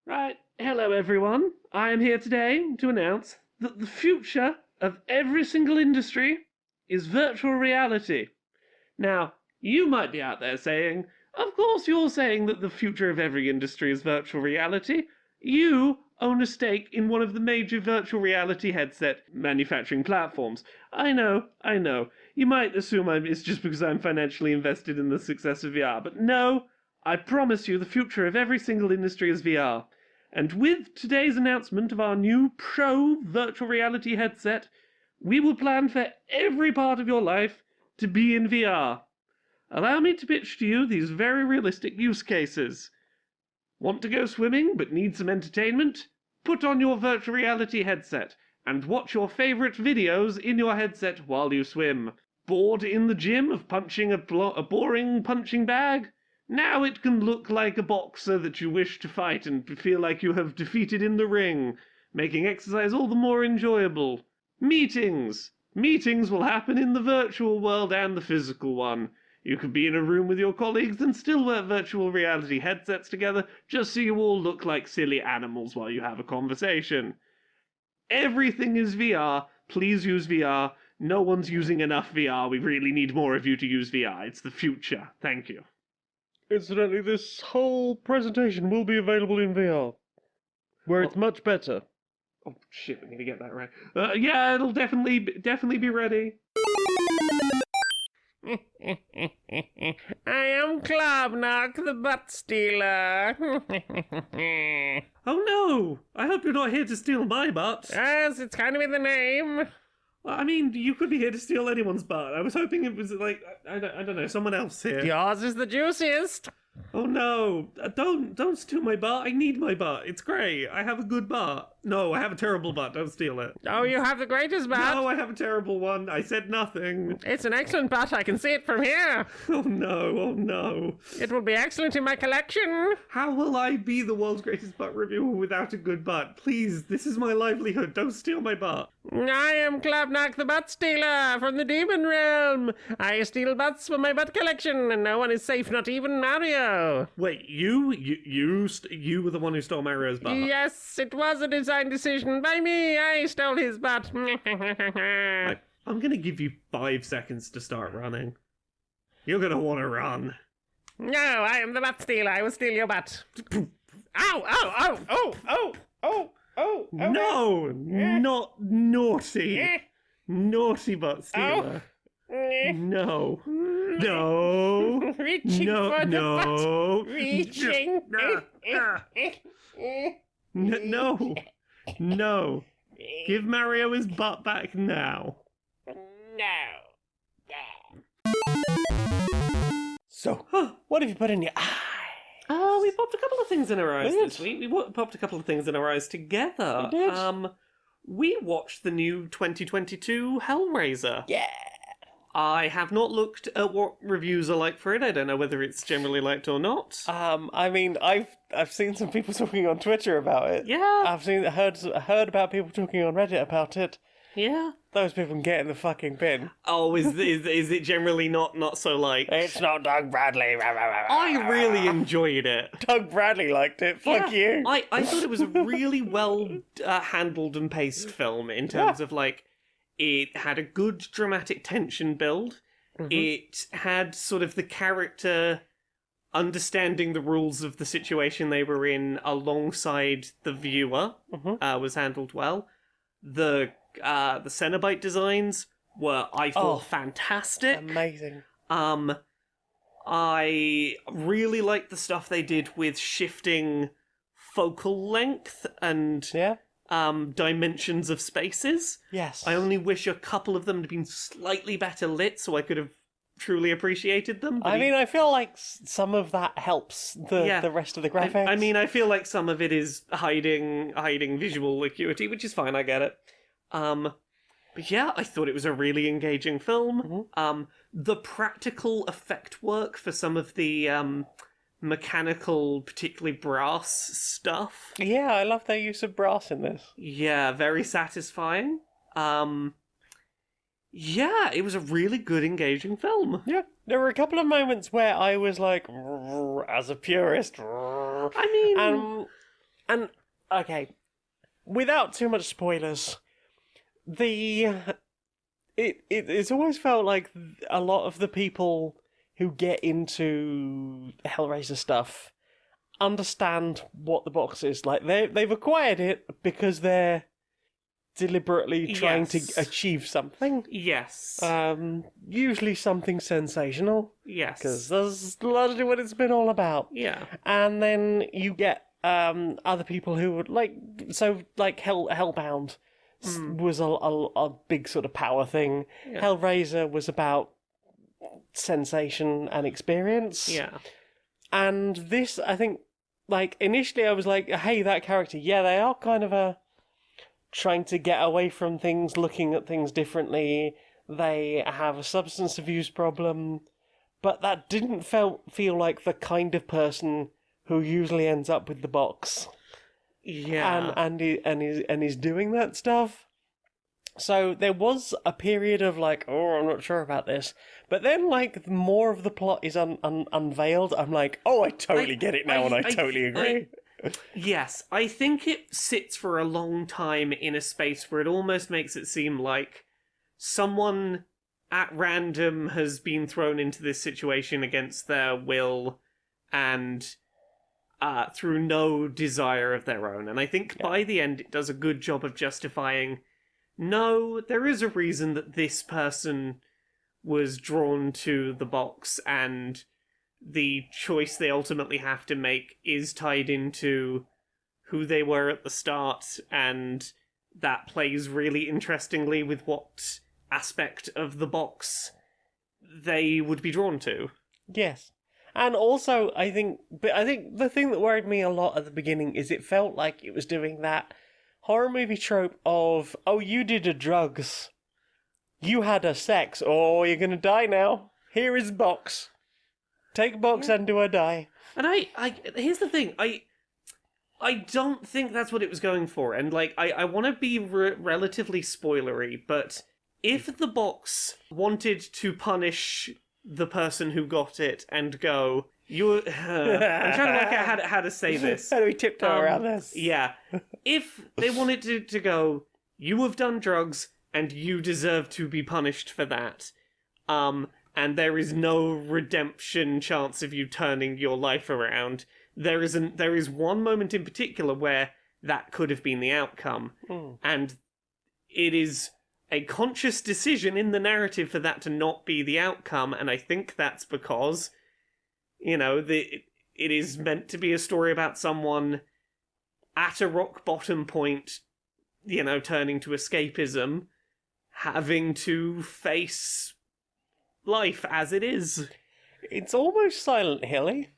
Right, hello everyone. I am here today to announce that the future of every single industry is virtual reality. Now, you might be out there saying, of course you're saying that the future of every industry is virtual reality. You own a stake in one of the major virtual reality headset manufacturing platforms. I know. You might assume it's just because I'm financially invested in the success of VR, but no, I promise you the future of every single industry is VR. And with today's announcement of our new Pro virtual reality headset, we will plan for every part of your life to be in VR. Allow me to pitch to you these very realistic use cases. Want to go swimming but need some entertainment? Put on your virtual reality headset and watch your favourite videos in your headset while you swim. Bored in the gym of punching a boring punching bag? Now it can look like a boxer that you wish to fight and feel like you have defeated in the ring, making exercise all the more enjoyable. Meetings. Meetings will happen in the virtual world and the physical one. You could be in a room with your colleagues and still wear virtual reality headsets together just so you all look like silly animals while you have a conversation. Everything is VR. Please use VR. No one's using enough VR. We really need more of you to use VR. It's the future. Thank you. Incidentally, this whole presentation will be available in VR, where it's much better. Oh shit, we need to get that right. Yeah, it'll definitely be ready. I am Clavnock, the butt stealer. Oh no! I hope you're not here to steal my butt. Yes, it's kind of in the name. Well, I mean, you could be here to steal anyone's butt. I was hoping it was like, I don't know, someone else here. Yours is the juiciest. Oh no! Don't steal my butt. I need my butt. It's great. I have a good butt. No, I have a terrible butt. Don't steal it. Oh, you have the greatest butt. No, I have a terrible one. I said nothing. It's an excellent butt. I can see it from here. Oh no. It will be excellent in my collection. How will I be the world's greatest butt reviewer without a good butt? Please, this is my livelihood. Don't steal my butt. I am Clavnock, the butt stealer from the demon realm. I steal butts for my butt collection, and no one is safe, not even Mario. Wait, you were the one who stole Mario's butt? Yes, it was a design decision by me. I stole his butt. I'm gonna give you 5 seconds to start running. You're gonna want to run. No, I am the butt stealer. I will steal your butt. Ow! No, not naughty. Naughty butt stealer. No. Reaching for the butt. Reaching. No. Give Mario his butt back now. No. So, what have you put in your eye? Oh, we popped a couple of things in our eyes We did. this week. We popped a couple of things in our eyes together. We did. We watched the new 2022 Hellraiser. Yeah. I have not looked at what reviews are like for it. I don't know whether it's generally liked or not. I mean, I've seen some people talking on Twitter about it. Yeah. I've heard about people talking on Reddit about it. Yeah. Those people can get in the fucking bin. Oh, is it generally not so liked? It's not Doug Bradley. I really enjoyed it. Doug Bradley liked it. Fuck you. I thought it was a really well handled and paced film in terms of like, it had a good dramatic tension build. Mm-hmm. It had sort of the character understanding the rules of the situation they were in alongside the viewer. Mm-hmm. Was handled well. The Cenobite designs were, I thought, fantastic. Amazing. I really liked the stuff they did with shifting focal length and dimensions of spaces. Yes. I only wish a couple of them had been slightly better lit so I could have truly appreciated them. I mean, I feel like some of that helps the rest of the graphics. I feel like some of it is hiding visual acuity, which is fine, I get it. But yeah, I thought it was a really engaging film. Mm-hmm. The practical effect work for some of the mechanical, particularly brass stuff. Yeah, I love their use of brass in this. Yeah, very satisfying. Yeah, it was a really good, engaging film. Yeah, there were a couple of moments where I was like, as a purist, I mean, and okay, without too much spoilers, it's always felt like a lot of the people who get into Hellraiser stuff understand what the box is. Like they've acquired it because they're deliberately trying to achieve something. yes. Usually something sensational, Yes. because that's largely what it's been all about. Yeah. And then you get other people who would like Hellbound was a big sort of power thing. Yeah. Hellraiser was about sensation and experience. Yeah. And this, I think, like initially I was like, hey, that character, yeah, they are kind of trying to get away from things, looking at things differently. They have a substance abuse problem, but that didn't feel like the kind of person who usually ends up with the box. Yeah. And is doing that stuff. So there was a period of like, oh, I'm not sure about this. But then, like, more of the plot is unveiled. I'm like, oh, I totally get it now, and I totally agree. Yes, I think it sits for a long time in a space where it almost makes it seem like someone at random has been thrown into this situation against their will and through no desire of their own. And I think by the end it does a good job of justifying, no, there is a reason that this person was drawn to the box, and the choice they ultimately have to make is tied into who they were at the start, and that plays really interestingly with what aspect of the box they would be drawn to. Yes. And also, I think the thing that worried me a lot at the beginning is it felt like it was doing that horror movie trope of, oh, you did a drugs, you had a sex, oh, you're gonna die now. Here is box. Take a box and do a die. And I here's the thing, I don't think that's what it was going for, and like I want to be relatively spoilery, but if the box wanted to punish the person who got it and go, I'm trying to work out how to say this. How do we tiptoe around this? Yeah. If they wanted to go, you have done drugs and you deserve to be punished for that, and there is no redemption chance of you turning your life around, there is one moment in particular where that could have been the outcome, and it is a conscious decision in the narrative for that to not be the outcome, and I think that's because, you know, it is meant to be a story about someone at a rock bottom point, you know, turning to escapism, having to face life as it is. It's almost Silent Hilly.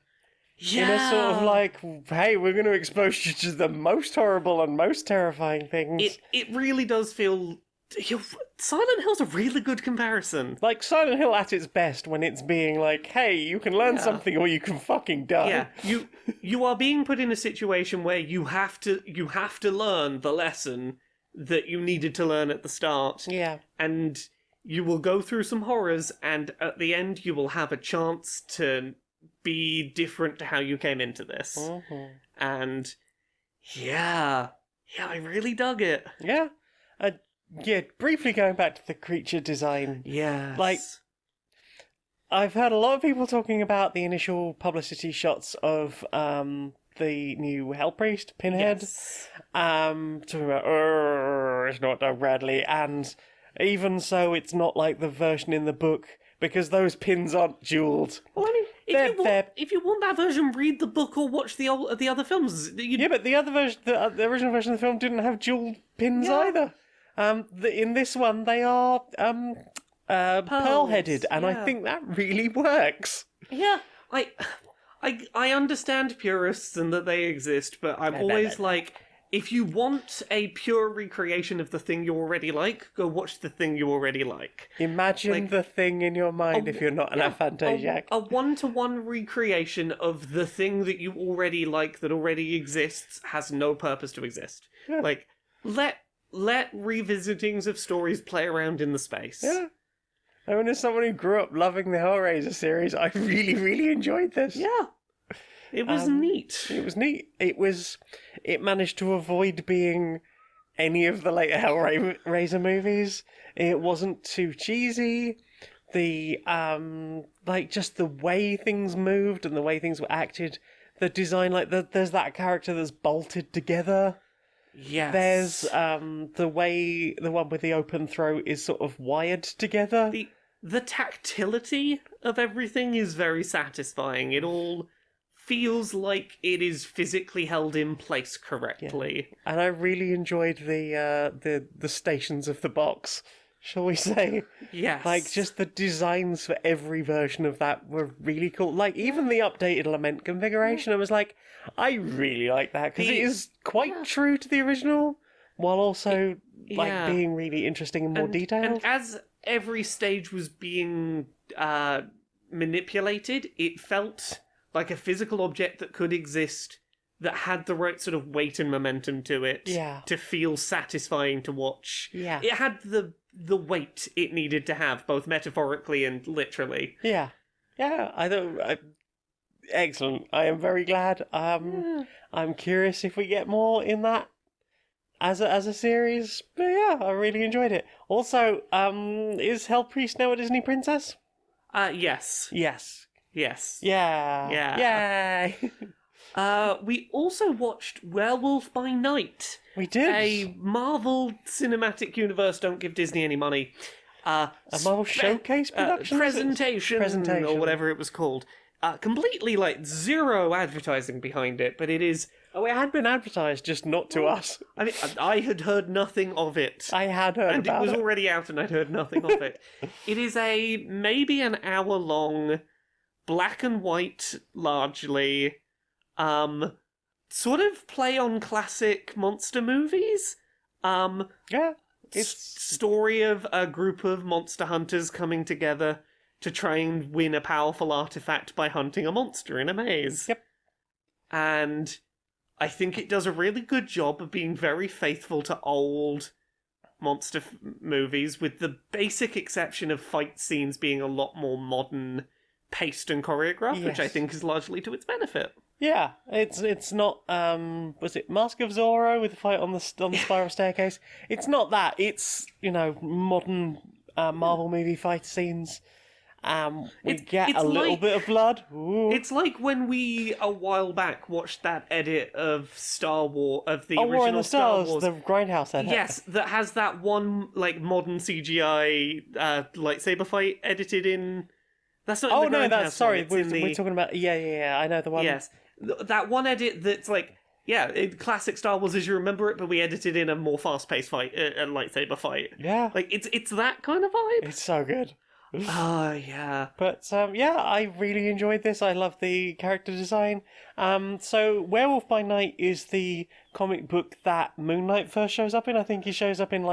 Yeah. In a sort of like, hey, we're going to expose you to the most horrible and most terrifying things. It really does feel... Silent Hill's a really good comparison. Like Silent Hill at its best when it's being like, hey, you can learn something or you can fucking die. Yeah, you are being put in a situation where you have to learn the lesson that you needed to learn at the start. Yeah. And you will go through some horrors, and at the end you will have a chance to be different to how you came into this. Mm-hmm. And yeah, I really dug it. Yeah. Yeah, briefly going back to the creature design. Yes. Like, I've heard a lot of people talking about the initial publicity shots of the new Hell Priest, Pinhead. Yes. Talking about, it's not Doug Bradley, and even so, it's not like the version in the book, because those pins aren't jeweled. Well, I mean, if you want that version, read the book or watch the other films. Yeah, but the other version, the original version of the film didn't have jeweled pins either. In this one, they are pearl-headed, and I think that really works. Yeah, I understand purists and that they exist, but I'm always like, if you want a pure recreation of the thing you already like, go watch the thing you already like. Imagine the thing in your mind if you're not an aphantasiac. A one-to-one recreation of the thing that you already like, that already exists, has no purpose to exist. Yeah. Like, let revisitings of stories play around in the space. Yeah. I mean, as someone who grew up loving the Hellraiser series, I really, really enjoyed this. Yeah. It was neat. It was neat. It managed to avoid being any of the later Hellraiser movies. It wasn't too cheesy. The just the way things moved and the way things were acted, the design, there's that character that's bolted together. Yes. There's the one with the open throat is sort of wired together. The tactility of everything is very satisfying. It all feels like it is physically held in place correctly. Yeah. And I really enjoyed the stations of the box, shall we say? Yes. Like, just the designs for every version of that were really cool. Like, even the updated lament configuration, I was like, I really like that, because it is quite true to the original, while also, being really interesting and more detailed. And as every stage was being manipulated, it felt like a physical object that could exist, that had the right sort of weight and momentum to it to feel satisfying to watch. Yeah. It had the weight it needed to have, both metaphorically and literally. Yeah. Yeah, excellent. I am very glad. I'm curious if we get more in that as a series. But yeah, I really enjoyed it. Also, is Hell Priest now a Disney princess? Yes. Yes. Yes. Yeah. Yeah. Yay. We also watched Werewolf by Night. We did. A Marvel Cinematic Universe, don't give Disney any money. A Marvel Showcase production? Presentation, or whatever it was called. Completely, zero advertising behind it, but it is... Oh, it had been advertised, just not to us. I mean, I had heard nothing of it. I had heard and about it. And it was already out, and I'd heard nothing of it. It is a maybe an hour-long, black and white, largely, sort of play on classic monster movies. Yeah. It's story of a group of monster hunters coming together to try and win a powerful artifact by hunting a monster in a maze. Yep. And I think it does a really good job of being very faithful to old monster movies, with the basic exception of fight scenes being a lot more modern paced and choreographed, which I think is largely to its benefit. Yeah, it's not, was it Mask of Zorro with the fight on the spiral staircase? It's not that, it's, modern Marvel movie fight scenes. We get a little bit of blood. Ooh. It's like when we, a while back, watched that edit of Star Wars, of the original War in the Star Stars, Wars. the Grindhouse edit. Yes, that has that one, modern CGI lightsaber fight edited in... That's not in the Grindhouse sorry, one, we're talking about... Yeah, I know the one. Yes, that one edit that's classic Star Wars as you remember it, but we edited in a more fast-paced fight, a lightsaber fight. Yeah. It's that kind of vibe. It's so good. Oh, yeah. But, I really enjoyed this. I love the character design. So, Werewolf by Night is the comic book that Moon Knight first shows up in. I think he shows up in,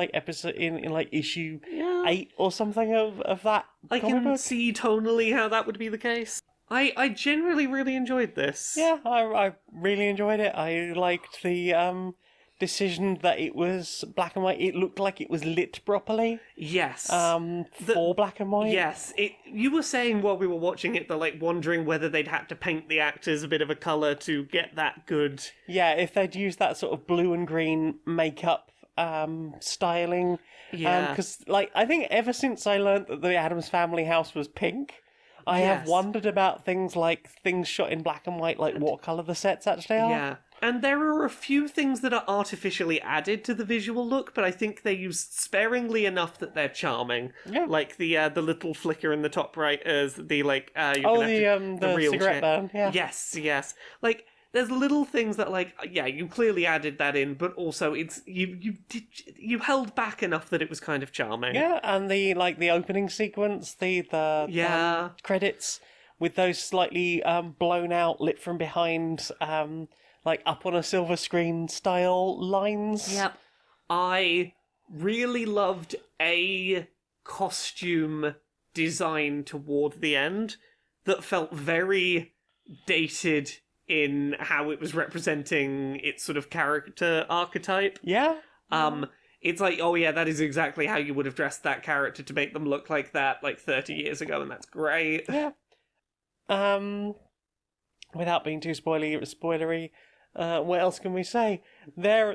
issue 8 or something of that I comic can book. see tonally how that would be the case. I generally really enjoyed this. Yeah, I really enjoyed it. I liked the decision that it was black and white. It looked like it was lit properly. Yes. For black and white. Yes. You were saying while we were watching it that, wondering whether they'd had to paint the actors a bit of a colour to get that good. Yeah, if they'd used that sort of blue and green makeup styling. Yeah. Because, I think ever since I learned that the Addams Family house was pink, I have wondered about things like things shot in black and white, what colour the sets actually are. Yeah. And there are a few things that are artificially added to the visual look, but I think they're used sparingly enough that they're charming. Yeah. Like the little flicker in the top right as the the real cigarette burn. Yeah. Yes. There's little things that you clearly added that in, but also it's you held back enough that it was kind of charming. Yeah, and the opening sequence, the credits with those slightly blown out, lit from behind, up on a silver screen style lines. Yep. I really loved a costume design toward the end that felt very dated in how it was representing its sort of character archetype. Yeah. it's like, oh yeah, that is exactly how you would have dressed that character to make them look like that like 30 years ago, and that's great. Yeah. Without being too spoilery, what else can we say? There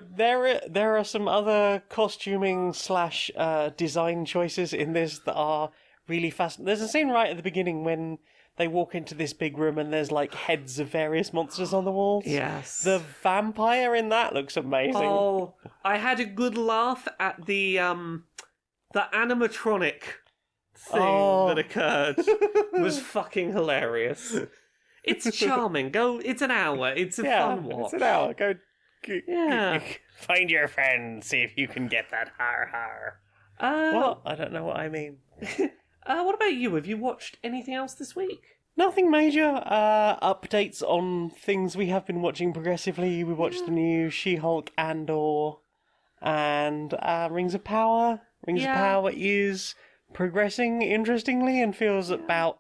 are some other costuming / design choices in this that are really fascinating. There's a scene right at the beginning when they walk into this big room and there's like heads of various monsters on the walls. Yes. The vampire in that looks amazing. Oh, I had a good laugh at the animatronic thing that occurred. Was fucking hilarious. It's charming. It's an hour. It's a fun watch. It's an hour. Go Yeah. find your friend, see if you can get that har. What? I don't know what I mean. What about you? Have you watched anything else this week? Nothing major. Updates on things we have been watching progressively. We watched the new She-Hulk Andor and Rings of Power. Rings of Power is progressing interestingly and feels about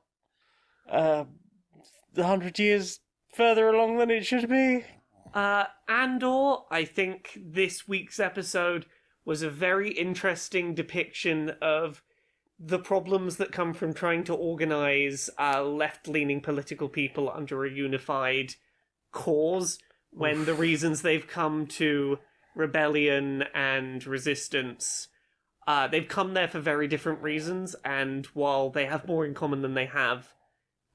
100 years further along than it should be. Andor, I think this week's episode was a very interesting depiction of the problems that come from trying to organise left-leaning political people under a unified cause when the reasons they've come to rebellion and resistance, they've come there for very different reasons, and while they have more in common than they have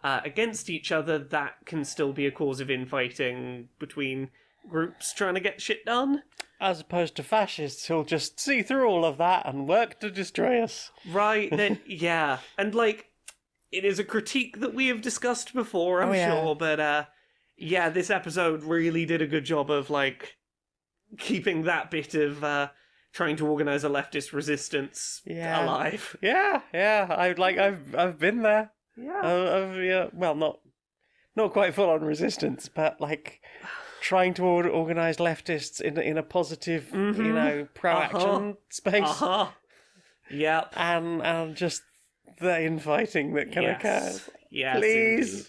against each other, that can still be a cause of infighting between groups trying to get shit done. As opposed to fascists who'll just see through all of that and work to destroy us. Right, then, yeah. And, like, it is a critique that we have discussed before, I'm sure, but, yeah, this episode really did a good job of, like, keeping that bit of, trying to organise a leftist resistance alive. Yeah. I've been there. Yeah. Well, not quite full on resistance, but like trying to organise leftists in a positive, pro-action space. Yep. And just the infighting that can occur. Yes, please, indeed.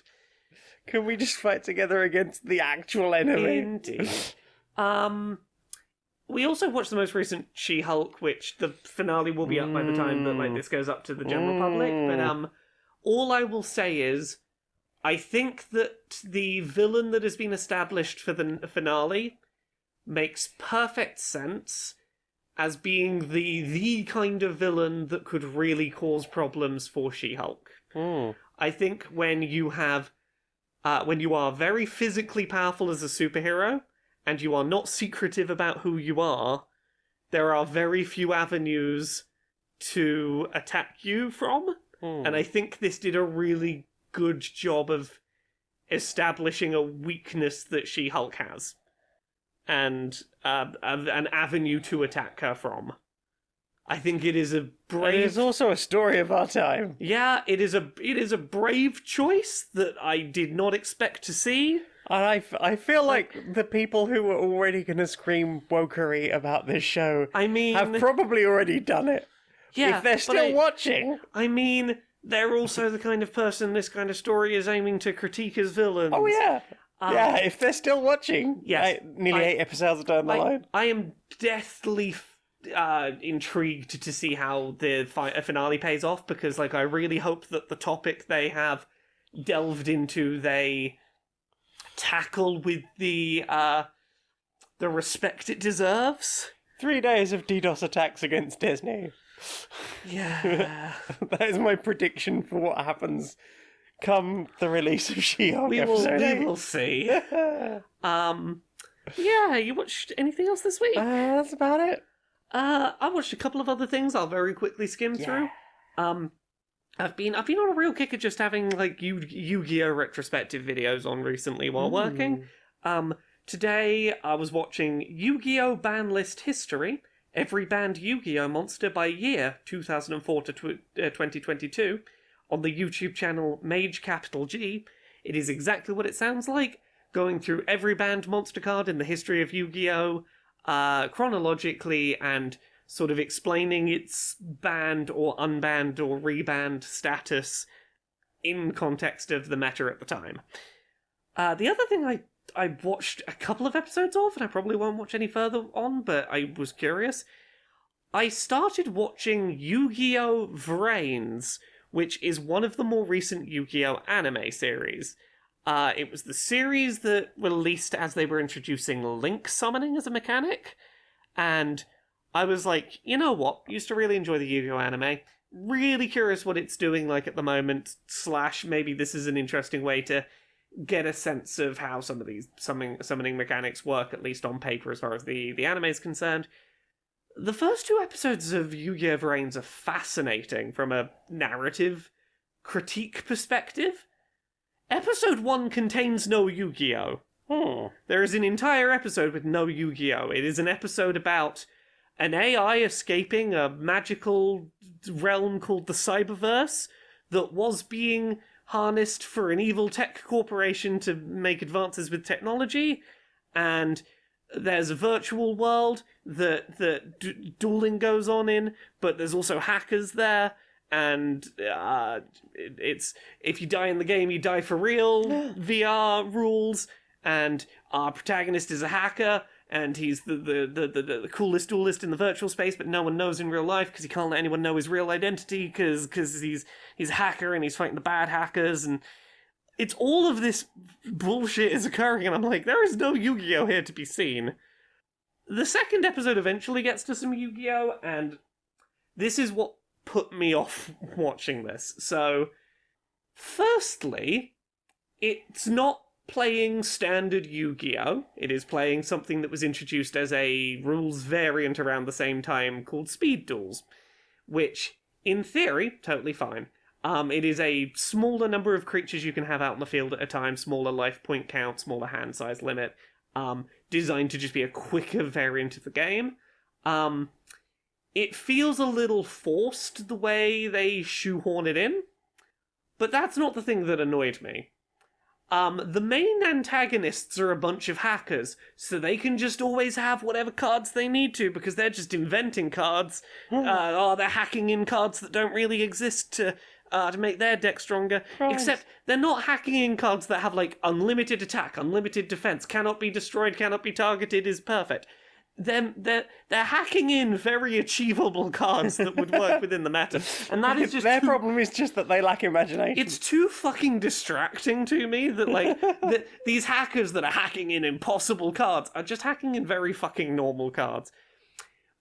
Can we just fight together against the actual enemy? Indeed. We also watched the most recent She-Hulk, which the finale will be up by the time that like this goes up to the general public. But all I will say is, I think that the villain that has been established for the finale makes perfect sense as being the kind of villain that could really cause problems for She-Hulk. I think when you are very physically powerful as a superhero, and you are not secretive about who you are, there are very few avenues to attack you from. And I think this did a really good job of establishing a weakness that She-Hulk has. And an avenue to attack her from. I think it is a brave... It is also a story of our time. Yeah, it is a brave choice that I did not expect to see. And I feel like the people who were already going to scream wokery about this show have probably already done it. Yeah, if they're still watching. I mean, they're also the kind of person this kind of story is aiming to critique as villains. Oh, yeah. If they're still watching. Yes. Nearly 8 episodes down the line. I am deathly intrigued to see how the finale pays off, because like I really hope that the topic they have delved into, they tackle with the respect it deserves. 3 days of DDoS attacks against Disney. Yeah. That is my prediction for what happens come the release of She-Hulk episode 8. We will see. Yeah, you watched anything else this week? That's about it. I watched a couple of other things I'll very quickly skim through. I've been on a real kick of just having like Yu-Gi-Oh! Retrospective videos on recently while working. Today I was watching Yu-Gi-Oh! Ban List History, every banned Yu-Gi-Oh! Monster by year, 2004 to 2022, on the YouTube channel Mage Capital G. It is exactly what it sounds like, going through every banned monster card in the history of Yu-Gi-Oh! Chronologically and sort of explaining its banned or unbanned or rebanned status in context of the meta at the time. The other thing I watched a couple of episodes of, and I probably won't watch any further on, but I was curious. I started watching Yu-Gi-Oh! Vrains, which is one of the more recent Yu-Gi-Oh! Anime series. It was the series that released as they were introducing Link summoning as a mechanic, and I was like, you know what? Used to really enjoy the Yu-Gi-Oh! Anime. Really curious what it's doing like at the moment, / maybe this is an interesting way to get a sense of how some of these summoning mechanics work, at least on paper as far as the anime is concerned. The first 2 episodes of Yu-Gi-Oh! Vrains are fascinating from a narrative critique perspective. Episode 1 contains no Yu-Gi-Oh! There is an entire episode with no Yu-Gi-Oh! It is an episode about an AI escaping a magical realm called the Cyberverse that was being harnessed for an evil tech corporation to make advances with technology, and there's a virtual world that dueling goes on in, but there's also hackers there, and it's if you die in the game, you die for real. VR rules, and our protagonist is a hacker, and he's the coolest duelist in the virtual space, but no one knows in real life because he can't let anyone know his real identity because he's a hacker and he's fighting the bad hackers, and it's all of this bullshit is occurring, and I'm like, there is no Yu-Gi-Oh! Here to be seen. The second episode eventually gets to some Yu-Gi-Oh! And this is what put me off watching this. So, firstly, it's not playing standard Yu-Gi-Oh! It is playing something that was introduced as a rules variant around the same time called Speed Duels, which, in theory, totally fine. It is a smaller number of creatures you can have out in the field at a time, smaller life point count, smaller hand size limit, designed to just be a quicker variant of the game. It feels a little forced the way they shoehorn it in, but that's not the thing that annoyed me. The main antagonists are a bunch of hackers, so they can just always have whatever cards they need to, because they're just inventing cards. They're hacking in cards that don't really exist to make their deck stronger. Right. Except they're not hacking in cards that have, like, unlimited attack, unlimited defense, cannot be destroyed, cannot be targeted, is perfect. They're hacking in very achievable cards that would work within the meta, and that is just their problem is just that they lack imagination. It's too fucking distracting to me that, like, these hackers that are hacking in impossible cards are just hacking in very fucking normal cards.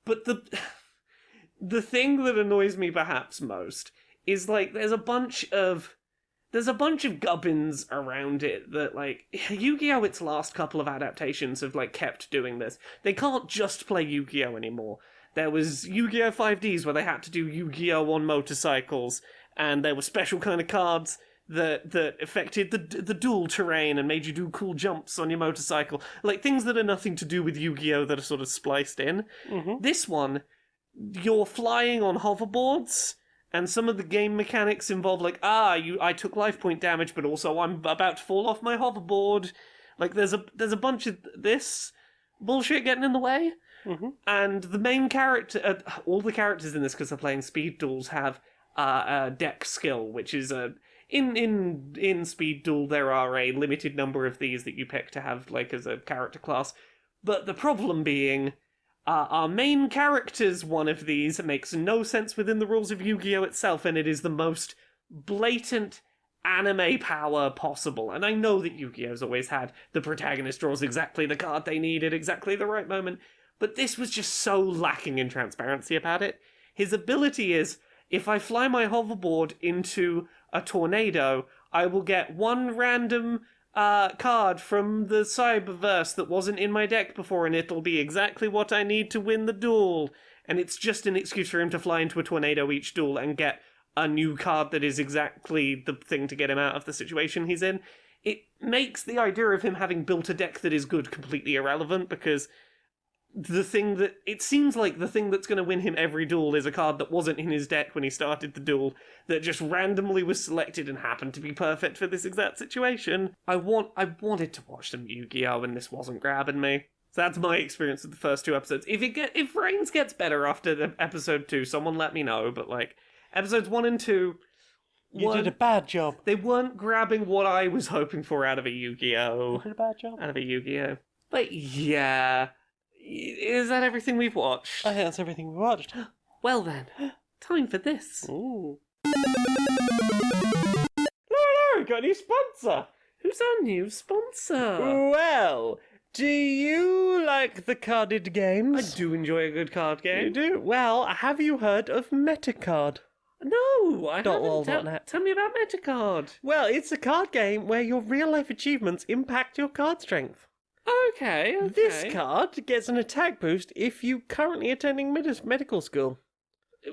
But the thing that annoys me perhaps most is, like, there's a bunch of gubbins around it that, like, Yu-Gi-Oh! Its last couple of adaptations have, like, kept doing this. They can't just play Yu-Gi-Oh! Anymore. There was Yu-Gi-Oh! 5Ds where they had to do Yu-Gi-Oh! On motorcycles, and there were special kind of cards that affected the dual terrain and made you do cool jumps on your motorcycle. Like, things that are nothing to do with Yu-Gi-Oh! That are sort of spliced in. Mm-hmm. This one, you're flying on hoverboards, and some of the game mechanics involve, like, I took life point damage, but also I'm about to fall off my hoverboard. Like, there's a bunch of this bullshit getting in the way. Mm-hmm. And the main character, all the characters in this, because they're playing Speed Duels, have a deck skill, which is in Speed Duel there are a limited number of these that you pick to have, like, as a character class. But the problem being, our main character's one of these makes no sense within the rules of Yu-Gi-Oh! Itself, and it is the most blatant anime power possible. And I know that Yu-Gi-Oh's always had the protagonist draws exactly the card they need at exactly the right moment, but this was just so lacking in transparency about it. His ability is, if I fly my hoverboard into a tornado, I will get one random card from the Cyberverse that wasn't in my deck before, and it'll be exactly what I need to win the duel. And it's just an excuse for him to fly into a tornado each duel and get a new card that is exactly the thing to get him out of the situation he's in. It makes the idea of him having built a deck that is good completely irrelevant, because it seems like the thing that's going to win him every duel is a card that wasn't in his deck when he started the duel, that just randomly was selected and happened to be perfect for this exact situation. I wanted to watch some Yu-Gi-Oh! And this wasn't grabbing me. So that's my experience with the first 2 episodes. If Reigns gets better after the episode 2, someone let me know, but, like, episodes 1 and 2... You did a bad job. They weren't grabbing what I was hoping for out of a Yu-Gi-Oh! You did a bad job. Out of a Yu-Gi-Oh! But yeah... Is that everything we've watched? I think that's everything we watched. Well then, time for this. Ooh. No, got a new sponsor. Who's our new sponsor? Well, do you like the carded I games? do enjoy a good card game. You do? Well, have you heard of Metacard? No, I .lol.net. haven't. Tell me about Metacard. Well, it's a card game where your real-life achievements impact your card strength. Okay. This card gets an attack boost if you currently attending medical school.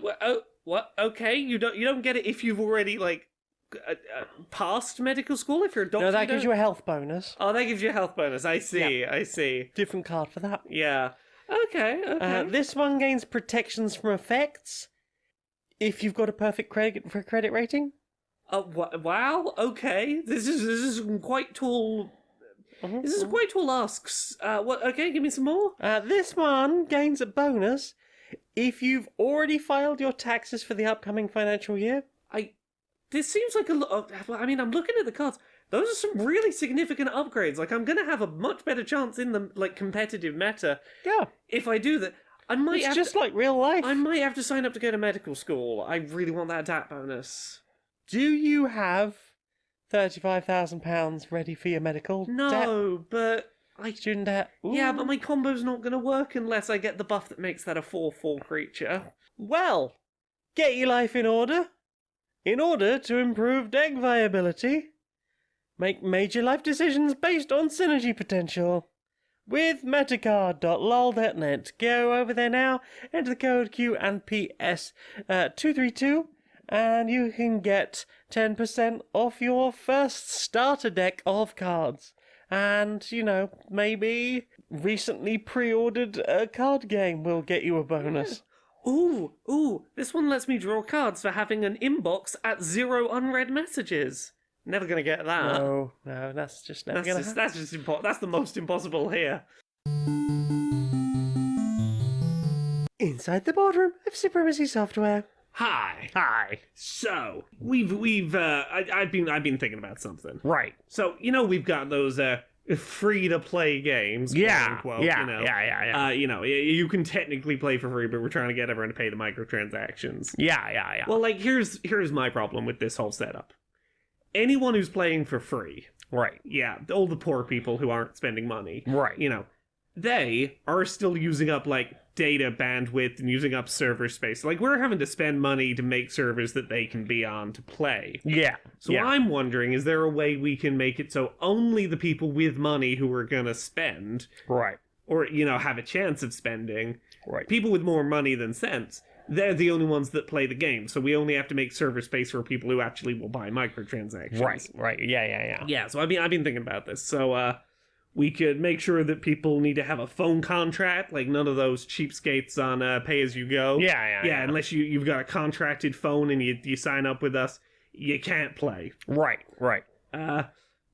What? Okay, you don't get it if you've already passed medical school. If you're a doctor, No, that gives you a health bonus. Oh, that gives you a health bonus. I see. I see. Different card for that. Yeah. Okay. This one gains protections from effects if you've got a perfect credit rating. Wow. Okay. This is quite tall. This is quite tall asks. What? Okay, give me some more. This one gains a bonus if you've already filed your taxes for the upcoming financial year. This seems like a lot. I mean, I'm looking at the cards. Those are some really significant upgrades. Like, I'm going to have a much better chance in the competitive meta. Yeah, if I do that. it's just like real life. I might have to sign up to go to medical school. I really want that DAT bonus. Do you have £35,000 ready for your medical debt? No, but Student debt. Ooh. Yeah, but my combo's not going to work unless I get the buff that makes that a 4/4 creature. Well, get your life in order. In order to improve deck viability, make major life decisions based on synergy potential. With metacard.lol.net. Go over there now, enter the code Q&PS 232, and you can get 10% off your first starter deck of cards. And, maybe recently pre-ordered a card game will get you a bonus. Ooh, this one lets me draw cards for having an inbox at 0 unread messages. Never gonna get that. No, that's just never gonna happen. That's the most impossible here. Inside the boardroom of Supremacy Software. Hi. So I've been thinking about something. Right. So we've got those free to play games. Yeah. Quote, Yeah. You can technically play for free, but we're trying to get everyone to pay the microtransactions. Yeah. Well, here's my problem with this whole setup. Anyone who's playing for free, Right. yeah, all the poor people who aren't spending money, Right. They are still using up data bandwidth and using up server space. We're having to spend money to make servers that they can be on to play. Yeah. So I'm wondering, is there a way we can make it so only the people with money who are gonna spend, Right. or have a chance of spending, Right. people with more money than sense, they're the only ones that play the game. So we only have to make server space for people who actually will buy microtransactions. Right. Yeah. Yeah, so I've been thinking about this. So we could make sure that people need to have a phone contract, none of those cheapskates on pay as you go. Yeah. Unless you've got a contracted phone and you sign up with us, you can't play. Right.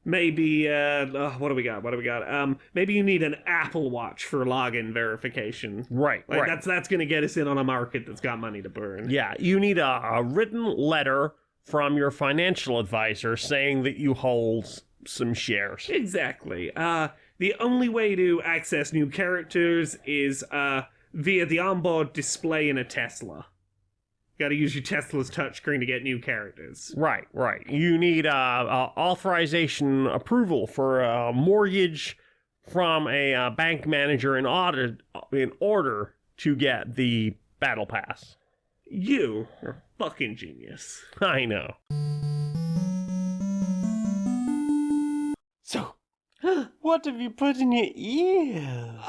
Maybe what do we got? Maybe you need an Apple Watch for login verification. Right. That's gonna get us in on a market that's got money to burn. Yeah, you need a written letter from your financial advisor saying that you hold some shares. Exactly. The only way to access new characters is via the onboard display in a Tesla. Gotta use your Tesla's touchscreen to get new characters. Right. You need authorization approval for a mortgage from a bank manager in order to get the battle pass. You're fucking genius. I know. So, what have you put in your ears?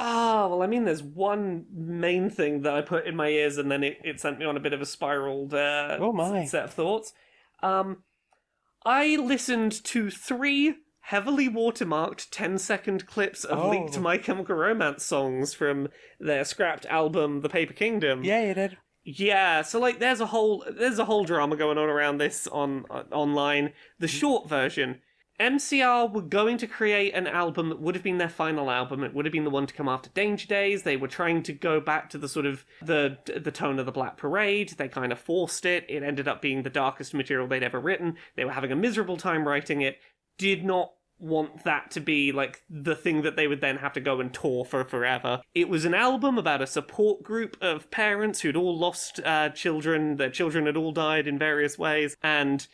There's one main thing that I put in my ears, and then it sent me on a bit of a spiraled set of thoughts. I listened to 3 heavily watermarked 10-second clips of leaked My Chemical Romance songs from their scrapped album, The Paper Kingdom. Yeah, you did. Yeah, so there's a whole drama going on around this online. The short version. MCR were going to create an album that would have been their final album. It would have been the one to come after Danger Days. They were trying to go back to the sort of the tone of the Black Parade. They kind of forced it. It ended up being the darkest material they'd ever written. They were having a miserable time writing it. Did not want that to be like the thing that they would then have to go and tour for forever. It was an album about a support group of parents who'd all lost children. Their children had all died in various ways, and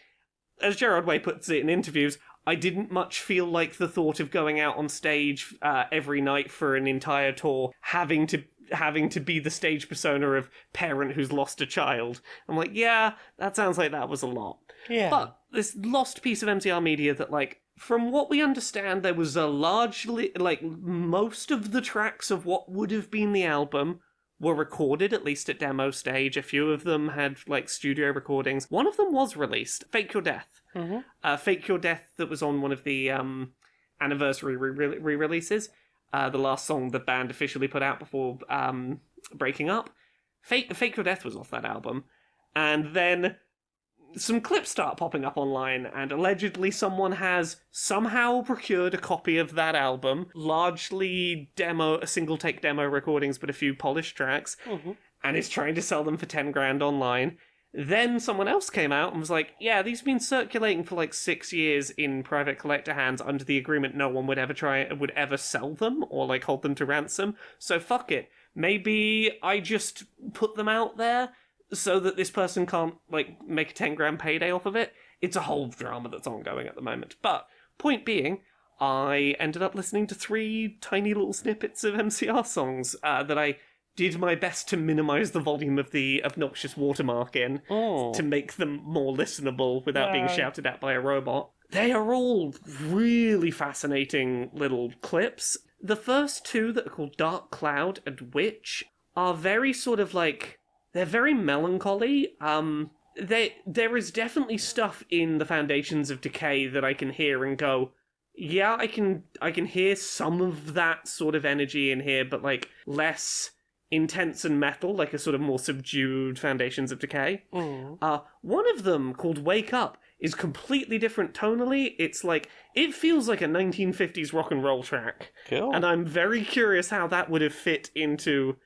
as Gerard Way puts it in interviews, I didn't much feel like the thought of going out on stage every night for an entire tour, having to be the stage persona of parent who's lost a child. I'm like, yeah, that sounds like that was a lot. Yeah. But this lost piece of MCR media that, like, from what we understand, there was a largely, like, most of the tracks of what would have been the album were recorded, at least at demo stage. A few of them had, like, studio recordings. One of them was released, Fake Your Death. Mm-hmm. Fake Your Death, that was on one of the anniversary re-releases. The last song the band officially put out before breaking up. Fake Your Death was off that album. And then some clips start popping up online, and allegedly someone has somehow procured a copy of that album, largely single-take demo recordings, but a few polished tracks, and is trying to sell them for 10 grand online. Then someone else came out and was like, yeah, these have been circulating for like 6 years in private collector hands under the agreement no one would ever sell them or like hold them to ransom, so fuck it. Maybe I just put them out there so that this person can't, like, make a 10 grand payday off of it. It's a whole drama that's ongoing at the moment. But, point being, I ended up listening to 3 tiny little snippets of MCR songs that I did my best to minimise the volume of the obnoxious watermark in to make them more listenable without being shouted at by a robot. They are all really fascinating little clips. The first 2 that are called Dark Cloud and Witch are very sort of like... They're very melancholy. There is definitely stuff in the Foundations of Decay that I can hear and go, yeah, I can hear some of that sort of energy in here, but like less intense and metal, like a sort of more subdued Foundations of Decay. One of them, called Wake Up, is completely different tonally. It's like, it feels like a 1950s rock and roll track. Cool. And I'm very curious how that would have fit into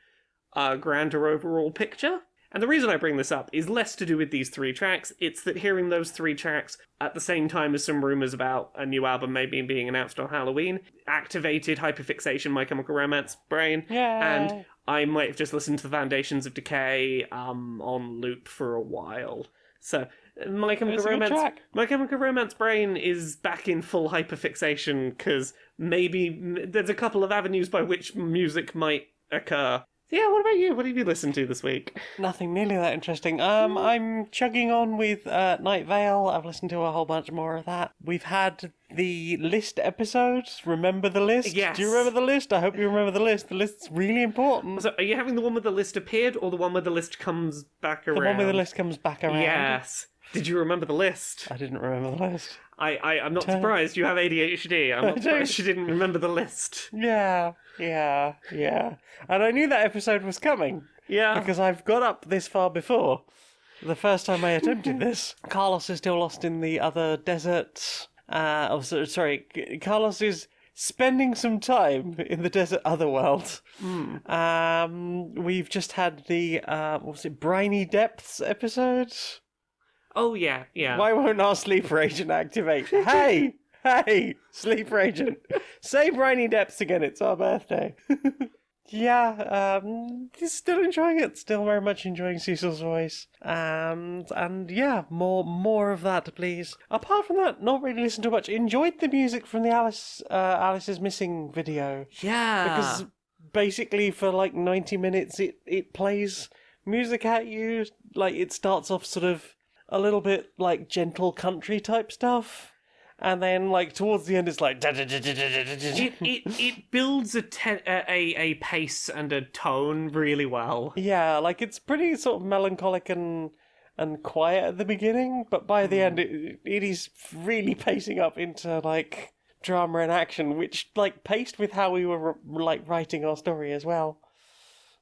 a grander overall picture. And the reason I bring this up is less to do with these 3 tracks. It's that hearing those 3 tracks at the same time as some rumours about a new album maybe being announced on Halloween activated hyperfixation My Chemical Romance brain. Yeah. And I might have just listened to the Foundations of Decay on loop for a while. So My Chemical Romance brain is back in full hyperfixation because maybe there's a couple of avenues by which music might occur. Yeah, what about you? What have you listened to this week? Nothing nearly that interesting. I'm chugging on with Night Vale. I've listened to a whole bunch more of that. We've had the list episodes. Remember the list? Yes. Do you remember the list? I hope you remember the list. The list's really important. So, are you having the one where the list appeared, or the one where the list comes back around? The one where the list comes back around. Yes. Did you remember the list? I didn't remember the list. I'm not surprised. You have ADHD. I'm not surprised you didn't remember the list. Yeah. And I knew that episode was coming. Yeah. Because I've got up this far before. The first time I attempted this. Carlos is still lost in the other desert. Carlos is spending some time in the desert otherworld. We've just had the, Briny Depths episode? Oh, yeah. Why won't our sleeper agent activate? Hey, sleeper agent. Say Briny Depths again, it's our birthday. Still enjoying it. Still very much enjoying Cecil's voice. And yeah, more of that, please. Apart from that, not really listened to much. Enjoyed the music from the Alice is Missing video. Yeah. Because basically for like 90 minutes it plays music at you. Like it starts off sort of a little bit like gentle country type stuff, and then like towards the end it's like it builds a pace and a tone really well. Yeah, like it's pretty sort of melancholic and quiet at the beginning, but by the end it is really pacing up into like drama and action, which like paced with how we were like writing our story as well,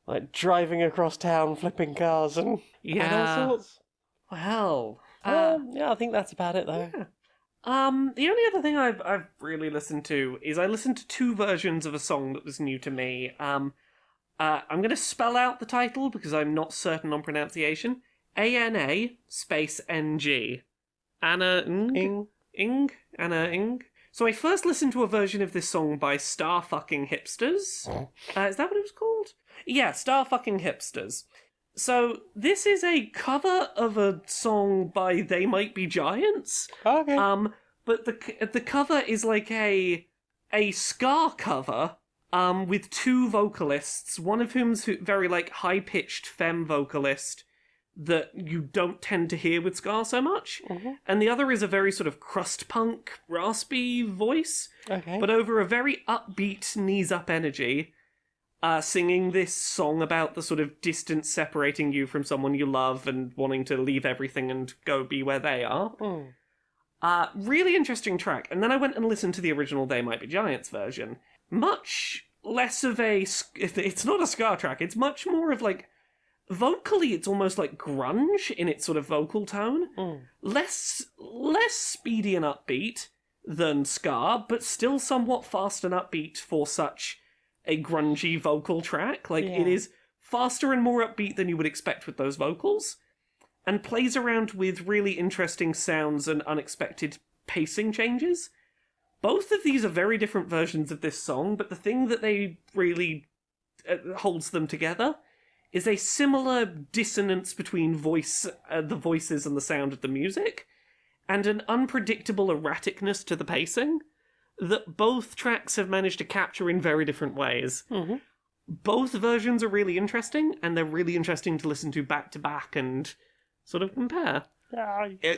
like driving across town, flipping cars and all sorts. Well, I think that's about it, though. Yeah. The only other thing I've really listened to is I listened to 2 versions of a song that was new to me. I'm going to spell out the title because I'm not certain on pronunciation. ANA space NG. Anna Ng. Anna Ng. So I first listened to a version of this song by Star Fucking Hipsters. Is that what it was called? Yeah, Star Fucking Hipsters. So this is a cover of a song by They Might Be Giants. Okay. But the cover is like a ska cover with two vocalists, one of whom's very like high-pitched femme vocalist that you don't tend to hear with ska so much, and the other is a very sort of crust punk, raspy voice, but over a very upbeat, knees-up energy, singing this song about the sort of distance separating you from someone you love and wanting to leave everything and go be where they are. Really interesting track. And then I went and listened to the original They Might Be Giants version. Much less of a... It's not a ska track. It's much more of like... Vocally, it's almost like grunge in its sort of vocal tone. Less speedy and upbeat than ska, but still somewhat fast and upbeat for such a grungy vocal track. Like, it is faster and more upbeat than you would expect with those vocals, and plays around with really interesting sounds and unexpected pacing changes. Both of these are very different versions of this song, but the thing that they really holds them together is a similar dissonance between the voices and the sound of the music, and an unpredictable erraticness to the pacing that both tracks have managed to capture in very different ways. Both versions are really interesting, and they're really interesting to listen to back to back and sort of compare.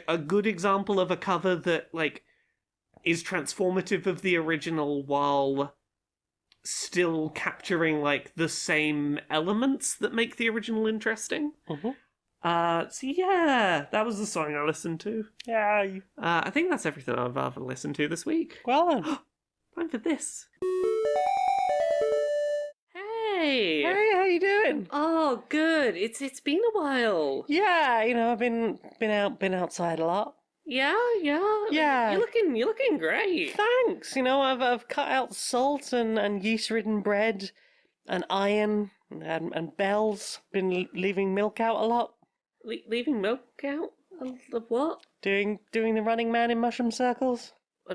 A good example of a cover that, like, is transformative of the original while still capturing, like, the same elements that make the original interesting. So yeah, that was the song I listened to. I think that's everything I've ever listened to this week. Well then. Time for this. Hey! Hey, how you doing? Oh, good. It's been a while. Yeah, you know, I've been outside a lot. Yeah. Yeah. You're looking great. Thanks. You know, I've cut out salt and yeast-ridden bread and iron and bells. Been leaving milk out a lot. Leaving milk out? Of what? Doing the running man in mushroom circles.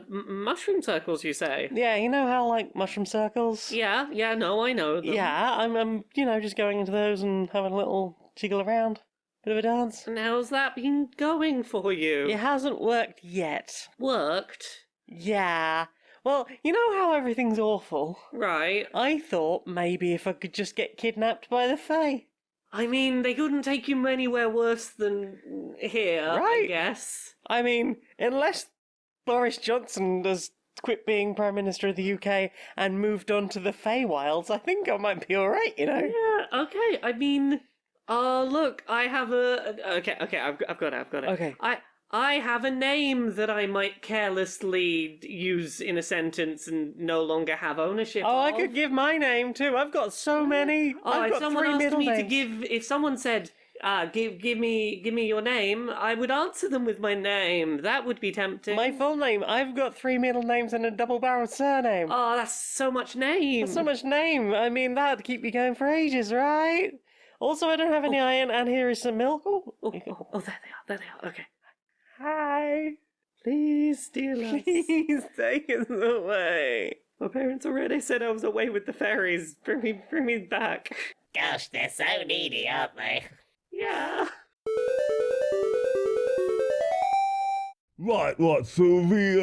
Mushroom circles, you say? Yeah, you know how like mushroom circles. Yeah, no, I know them. Yeah, I'm you know, just going into those and having a little jiggle around, bit of a dance. And how's that been going for you? It hasn't worked yet. Worked? Yeah. Well, you know how everything's awful? Right. I thought maybe if I could just get kidnapped by the Fae. I mean, they couldn't take you anywhere worse than here, Right. I guess. I mean, unless Boris Johnson has quit being Prime Minister of the UK and moved on to the Feywilds, I think I might be alright, you know? Yeah, okay, I mean... look, I have Okay, I've got it. Okay. I have a name that I might carelessly use in a sentence and no longer have ownership of. Oh, I could give my name too. I've got so many. I've got someone 3 asked middle me names. to give... If someone said, give me your name, I would answer them with my name. That would be tempting. My full name. I've got 3 middle names and a double-barreled surname. Oh, that's so much name. That's so much name. I mean, that'd keep you going for ages, right? Also, I don't have any iron, and here is some milk. Oh, There they are. Okay. Hi. Please steal us. Please take us away. My parents already said I was away with the fairies. Bring me back. Gosh, they're so needy, aren't they? Yeah. Right, so we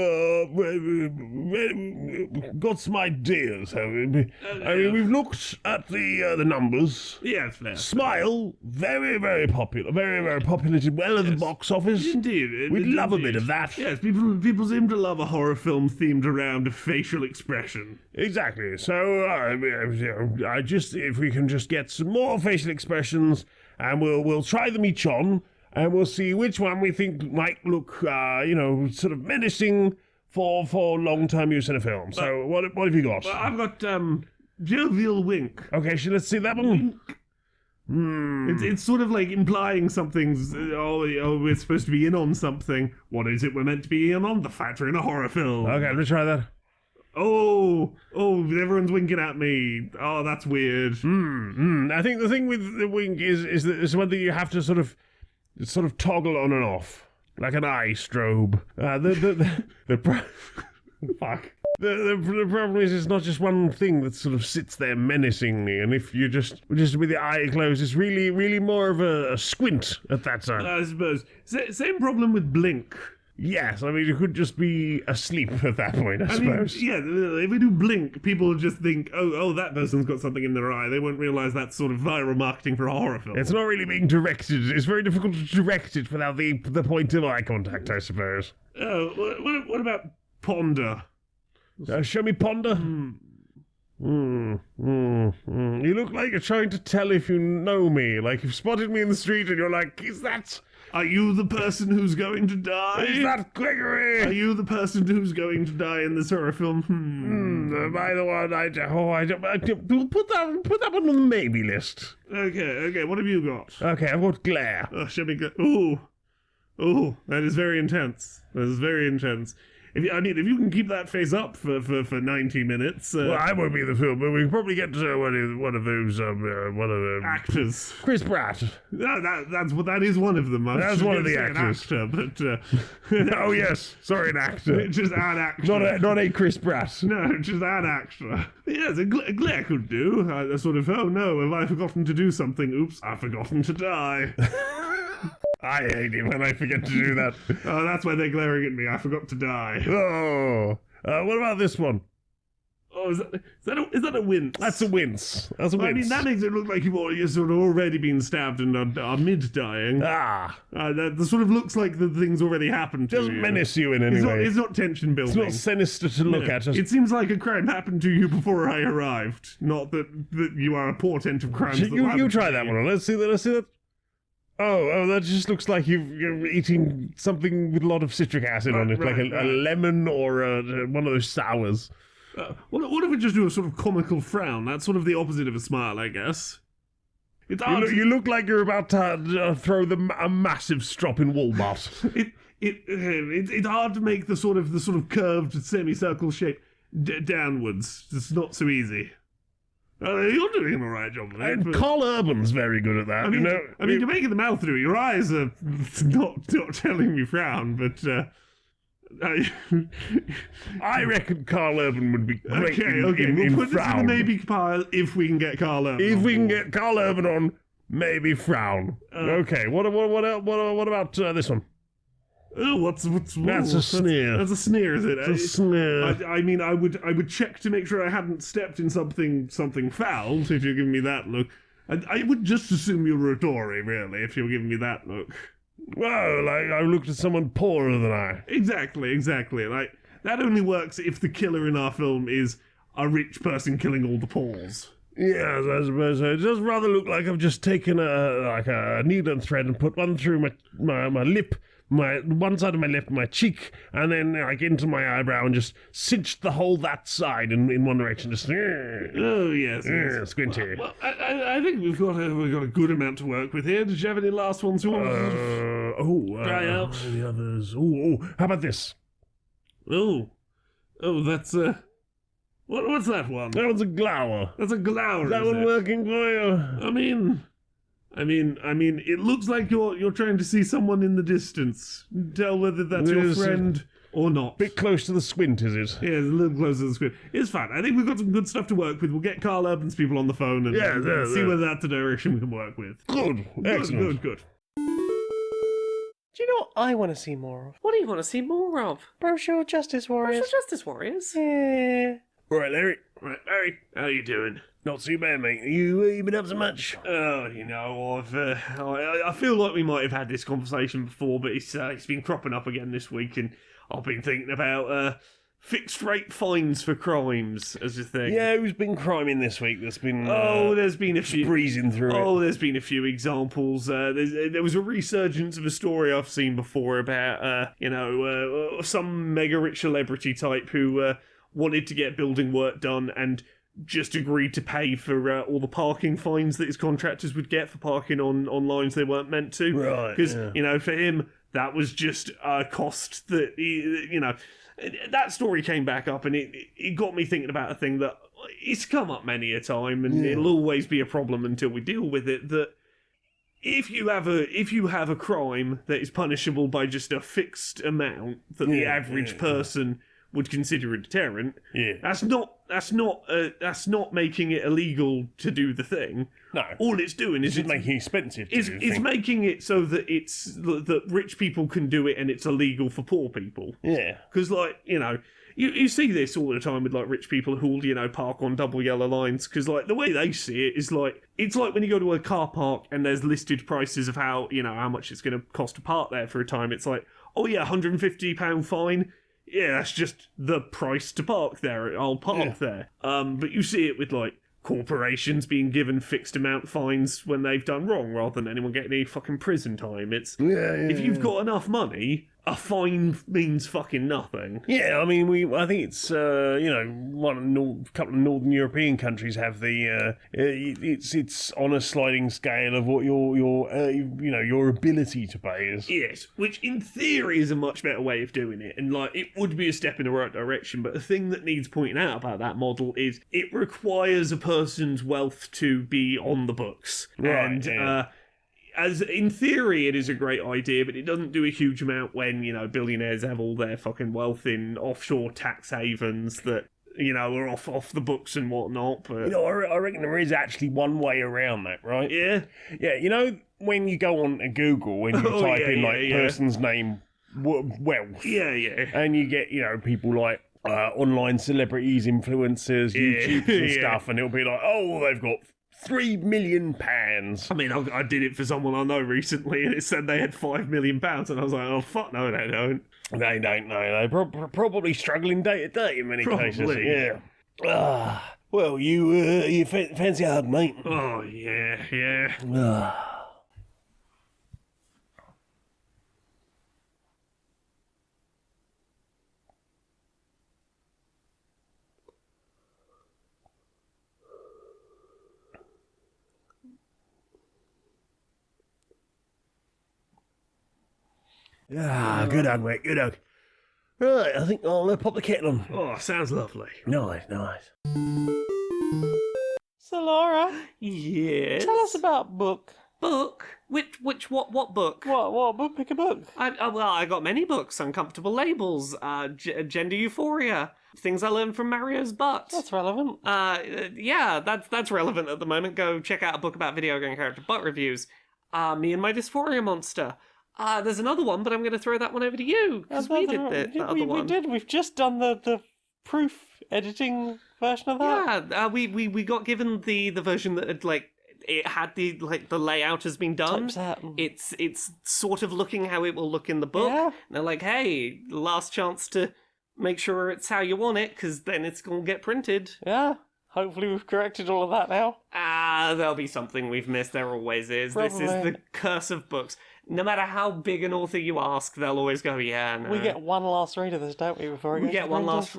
got some ideas, haven't we? I mean, we've looked at the numbers. Yes, fair. Smile, very, very popular, very, very popular, well at the box office. Indeed. We'd love a indeed. bit of that. Yes, people seem to love a horror film themed around facial expression. Exactly. So, I just, if we can just get some more facial expressions, and we'll try them each on, and we'll see which one we think might look, sort of menacing for long-term use in a film. So, what have you got? Well, I've got jovial wink. Okay, so let's see that one. It's sort of like implying something's. We're supposed to be in on something. What is it we're meant to be in on? The fact we're in a horror film. Okay, let me try that. Oh, everyone's winking at me. Oh, that's weird. I think the thing with the wink is whether you have to sort of toggle on and off like an eye strobe. Fuck. The problem is, it's not just one thing that sort of sits there menacingly, and if you just with the eye closed, it's really more of a squint at that time. I suppose. Same problem with blink. Yes, I mean, you could just be asleep at that point, I suppose. Mean, yeah, if we do blink, people just think, oh, that person's got something in their eye. They won't realise that's sort of viral marketing for a horror film. It's not really being directed. It's very difficult to direct it without the point of eye contact, I suppose. Oh, what about ponder? Show me ponder. You look like you're trying to tell if you know me. Like you've spotted me in the street and you're like, is that... Are you the person who's going to die? Is that Gregory? Are you the person who's going to die in this horror film? By the one, put that one on the maybe list. Okay, what have you got? Okay, I've got glare. Oh, show me Ooh, that is very intense. If you can keep that face up for 90 minutes... well, I won't be in the film, but we can probably get to one of those actors. Chris Pratt. That is one of them. That's one of the actors. An actor, but... oh, yes. Sorry, an actor. Just an actor. Not a Chris Pratt. No, just an actor. Yes, a glare could do. A sort of, oh no, have I forgotten to do something? Oops, I've forgotten to die. I hate it when I forget to do that. Oh, that's why they're glaring at me. I forgot to die. Oh. What about this one? Oh, is that a wince? That's a wince. That's a wince. I mean, that makes it look like you've sort of already been stabbed and are mid-dying. That sort of looks like the thing's already happened to you. Doesn't menace you in any way. It's not tension building. It's not sinister to look at. It seems like a crime happened to you before I arrived. Not that you are a portent of crimes. You try that one on. Let's see that. Oh, that just looks like you're eating something with a lot of citric acid on it, like a lemon or one of those sours. What if we just do a sort of comical frown? That's sort of the opposite of a smile, I guess. You look like you're about to throw a massive strop in Walmart. It's hard to make the sort of curved semicircle shape downwards. It's not so easy. You're doing an alright job of it. Carl Urban's very good at that. I mean, you're making the mouth through. Your eyes are not telling me frown, but I reckon Carl Urban would be great. Okay. We'll put this in the maybe pile if we can get Carl Urban. If we can get Carl Urban on, maybe frown. Okay. What about this one? Oh, what's that's a sneer. That's a sneer, is it? It's a sneer. I mean, I would check to make sure I hadn't stepped in something foul. If you're giving me that look, I would just assume you were a Tory, really, if you were giving me that look. Well, I looked at someone poorer than I. Exactly. Like that only works if the killer in our film is a rich person killing all the poors. Yes, I suppose so. It does rather look like I've just taken a needle and thread and put one through my lip. One side of my lip, my cheek, and then like into my eyebrow, and just cinched the whole that side in one direction. Just oh yes, squinty. Well, I think we've got a good amount to work with here. Did you have any last ones? Try out the others. How about this? Oh, that's what's that one? That one's a glower. That's a glower. Is that one working for you? I mean, it looks like you're trying to see someone in the distance. Tell whether that's your friend or not. Bit close to the squint, is it? Yeah, it's a little closer to the squint. It's fine. I think we've got some good stuff to work with. We'll get Carl Urban's people on the phone and see whether that's the direction we can work with. Good. Excellent. Good. Do you know what I want to see more of? What do you want to see more of? Brochure Justice Warriors. Brochure Justice Warriors? Yeah. Right, Larry. Right, Larry, how you doing? Not too bad, mate. You been up so much? Oh, I feel like we might have had this conversation before, but it's been cropping up again this week, and I've been thinking about fixed rate fines for crimes as a thing. Yeah, who's been criming this week? There's been there's been a few breezing through it. Oh, there's been a few examples. There was a resurgence of a story I've seen before about some mega rich celebrity type who wanted to get building work done and just agreed to pay for all the parking fines that his contractors would get for parking on lines they weren't meant to. Right. Because, for him, that was just a cost that, that story came back up and it got me thinking about a thing that it's come up many a time and it'll always be a problem until we deal with it, that if you have a crime that is punishable by just a fixed amount that the average person would consider a deterrent. Yeah. That's not making it illegal to do the thing. No. All it's doing is It's making it expensive to do the it's thing. making it so that that rich people can do it and it's illegal for poor people. Yeah. Because, like, you know, you see this all the time with, like, rich people who'll, you know, park on double yellow lines. Because, like, the way they see it is, like, it's like when you go to a car park and there's listed prices of how much it's going to cost to park there for a time. It's like, oh, yeah, £150 fine. Yeah, that's just the price to park there. I'll park there. But you see it with, like, corporations being given fixed amount fines when they've done wrong rather than anyone getting any fucking prison time. It's if you've got enough money, a fine means fucking nothing. Yeah, I mean, I think it's couple of northern European countries have the it's on a sliding scale of what your ability to pay is. Yes, which in theory is a much better way of doing it, and like it would be a step in the right direction. But the thing that needs pointing out about that model is it requires a person's wealth to be on the books, Right, and yeah. as in theory, it is a great idea, but it doesn't do a huge amount when, billionaires have all their fucking wealth in offshore tax havens that, are off the books and whatnot. But I reckon there is actually one way around that, right? yeah, Yeah, when you go on to Google and you Oh, type yeah, in, yeah, like, yeah. person's name, wealth, yeah. and you get, people like online celebrities, influencers, YouTubers and yeah. stuff, and it'll be like, oh, they've got £3 million. I mean, I did it for someone I know recently, and it said they had £5 million, and I was like, oh, fuck no, they don't. They don't know. They're probably struggling day to day in many cases. Probably. Yeah. Well, you fancy a hug, mate? Oh, yeah. Good hug, mate. Good hug. Right, I think I'll pop the kettle on. Oh, sounds lovely. Nice. So, Laura, Yes. tell us about book. Book? What book? What book? Pick a book. I got many books. Uncomfortable Labels, Gender Euphoria, Things I Learned from Mario's Butt. That's relevant. Yeah, that's relevant at the moment. Go check out a book about video game character butt reviews. Me and My Dysphoria Monster. There's another one, but I'm going to throw that one over to you, because we did the other one. We did. We've just done the proof editing version of that. Yeah, we got given the version that had, like, it had the layout has been done. Typeset. It's sort of looking how it will look in the book. Yeah. And they're like, hey, last chance to make sure it's how you want it, because then it's going to get printed. Yeah. Hopefully we've corrected all of that now. There'll be something we've missed. There always is. This is Probably. the curse of books. No matter how big an author you ask, they'll always go, yeah, no. We get one last read of this, don't we, before We get one last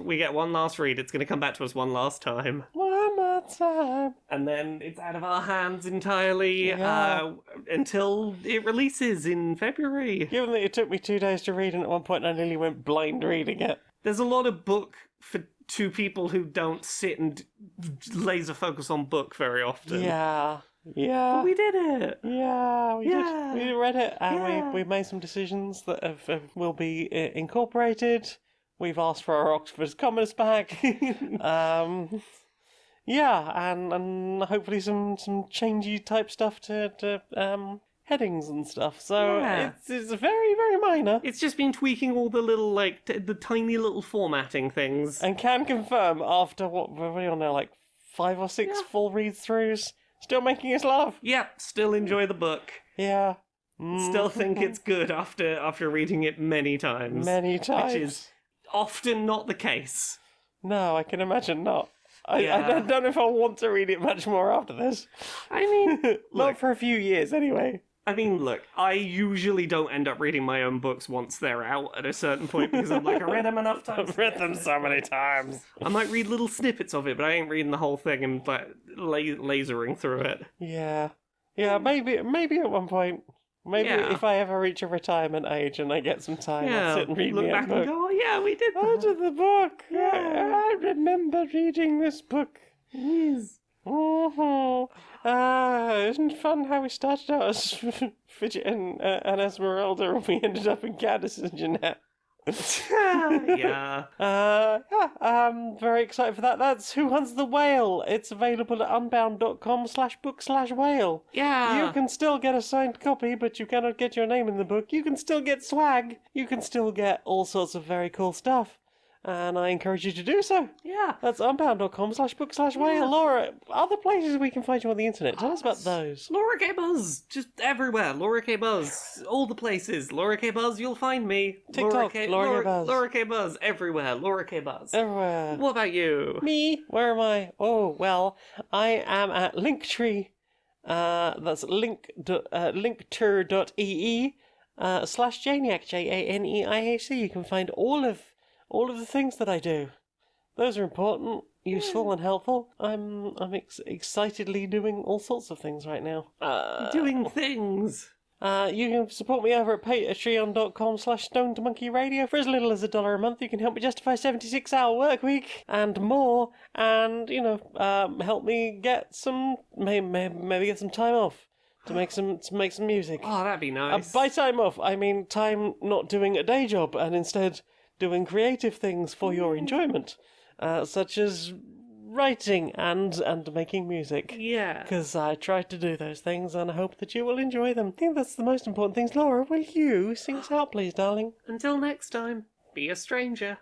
read. It's going to come back to us one last time. One more time. And then it's out of our hands entirely Yeah. until it releases in February. Given that it took me 2 days to read, and at one point I nearly went blind reading it. There's a lot of book for two people who don't sit and laser focus on book very often. Yeah. Yeah. But we did it. Yeah, we Yeah. did. We read it, and Yeah. we made some decisions that will be incorporated. We've asked for our Oxford commas back. Yeah, and hopefully some changey type stuff to headings and stuff. So Yeah. it's very, very minor. It's just been tweaking all the little, like, the tiny little formatting things. And can confirm after what we're on now, like 5 or 6 full read throughs, still making us laugh. Yep, still enjoy the book. Yeah. Still think it's good after reading it many times. Many times. Which is often not the case. No, I can imagine not. I Yeah. don't know if I want to read it much more after this. I mean, Not look, for a few years, anyway. I usually don't end up reading my own books once they're out at a certain point because I'm like, I read them enough times. I've read them so many times. I might read little snippets of it, but I ain't reading the whole thing and like lasering through it. Yeah. Yeah, maybe at one point. Maybe Yeah. if I ever reach a retirement age and I get some time, I'll Yeah, sit and read look me a back book. and go, oh yeah, we did I that. did the book. Yeah. I remember reading this book. Yes. Isn't it fun how we started out as Fidget and Esmeralda and we ended up in Candace and Jeanette? Yeah. Yeah, I'm very excited for that. That's Who Hunts the Whale. It's available at unbound.com/book/whale. Yeah. You can still get a signed copy, but you cannot get your name in the book. You can still get swag. You can still get all sorts of very cool stuff. And I encourage you to do so. Yeah. That's unbound.com/book/whale. Laura, other places we can find you on the internet. Tell us about those. Laura K. Buzz. Just everywhere. Laura K. Buzz. All the places. Laura K. Buzz, you'll find me. TikTok, Laura K. Buzz. Laura K. Buzz. Everywhere. Laura K. Buzz. Everywhere. What about you? Me? Where am I? Oh, well, I am at Linktree. That's linkter.ee /Janiac, JANEIAC. You can find all of the things that I do. Those are important, useful, and helpful. I'm excitedly doing all sorts of things right now. Doing things. You can support me over at patreon.com/stonedmonkeyradio. For as little as $1 a month, you can help me justify a 76-hour work week and more, and help me get some maybe get some time off to make some music. Oh, that'd be nice. By time off, I mean time not doing a day job and instead doing creative things for your enjoyment, such as writing and making music. Yeah. Because I tried to do those things and I hope that you will enjoy them. I think that's the most important things. Laura, will you sing us out, please, darling? Until next time, be a stranger.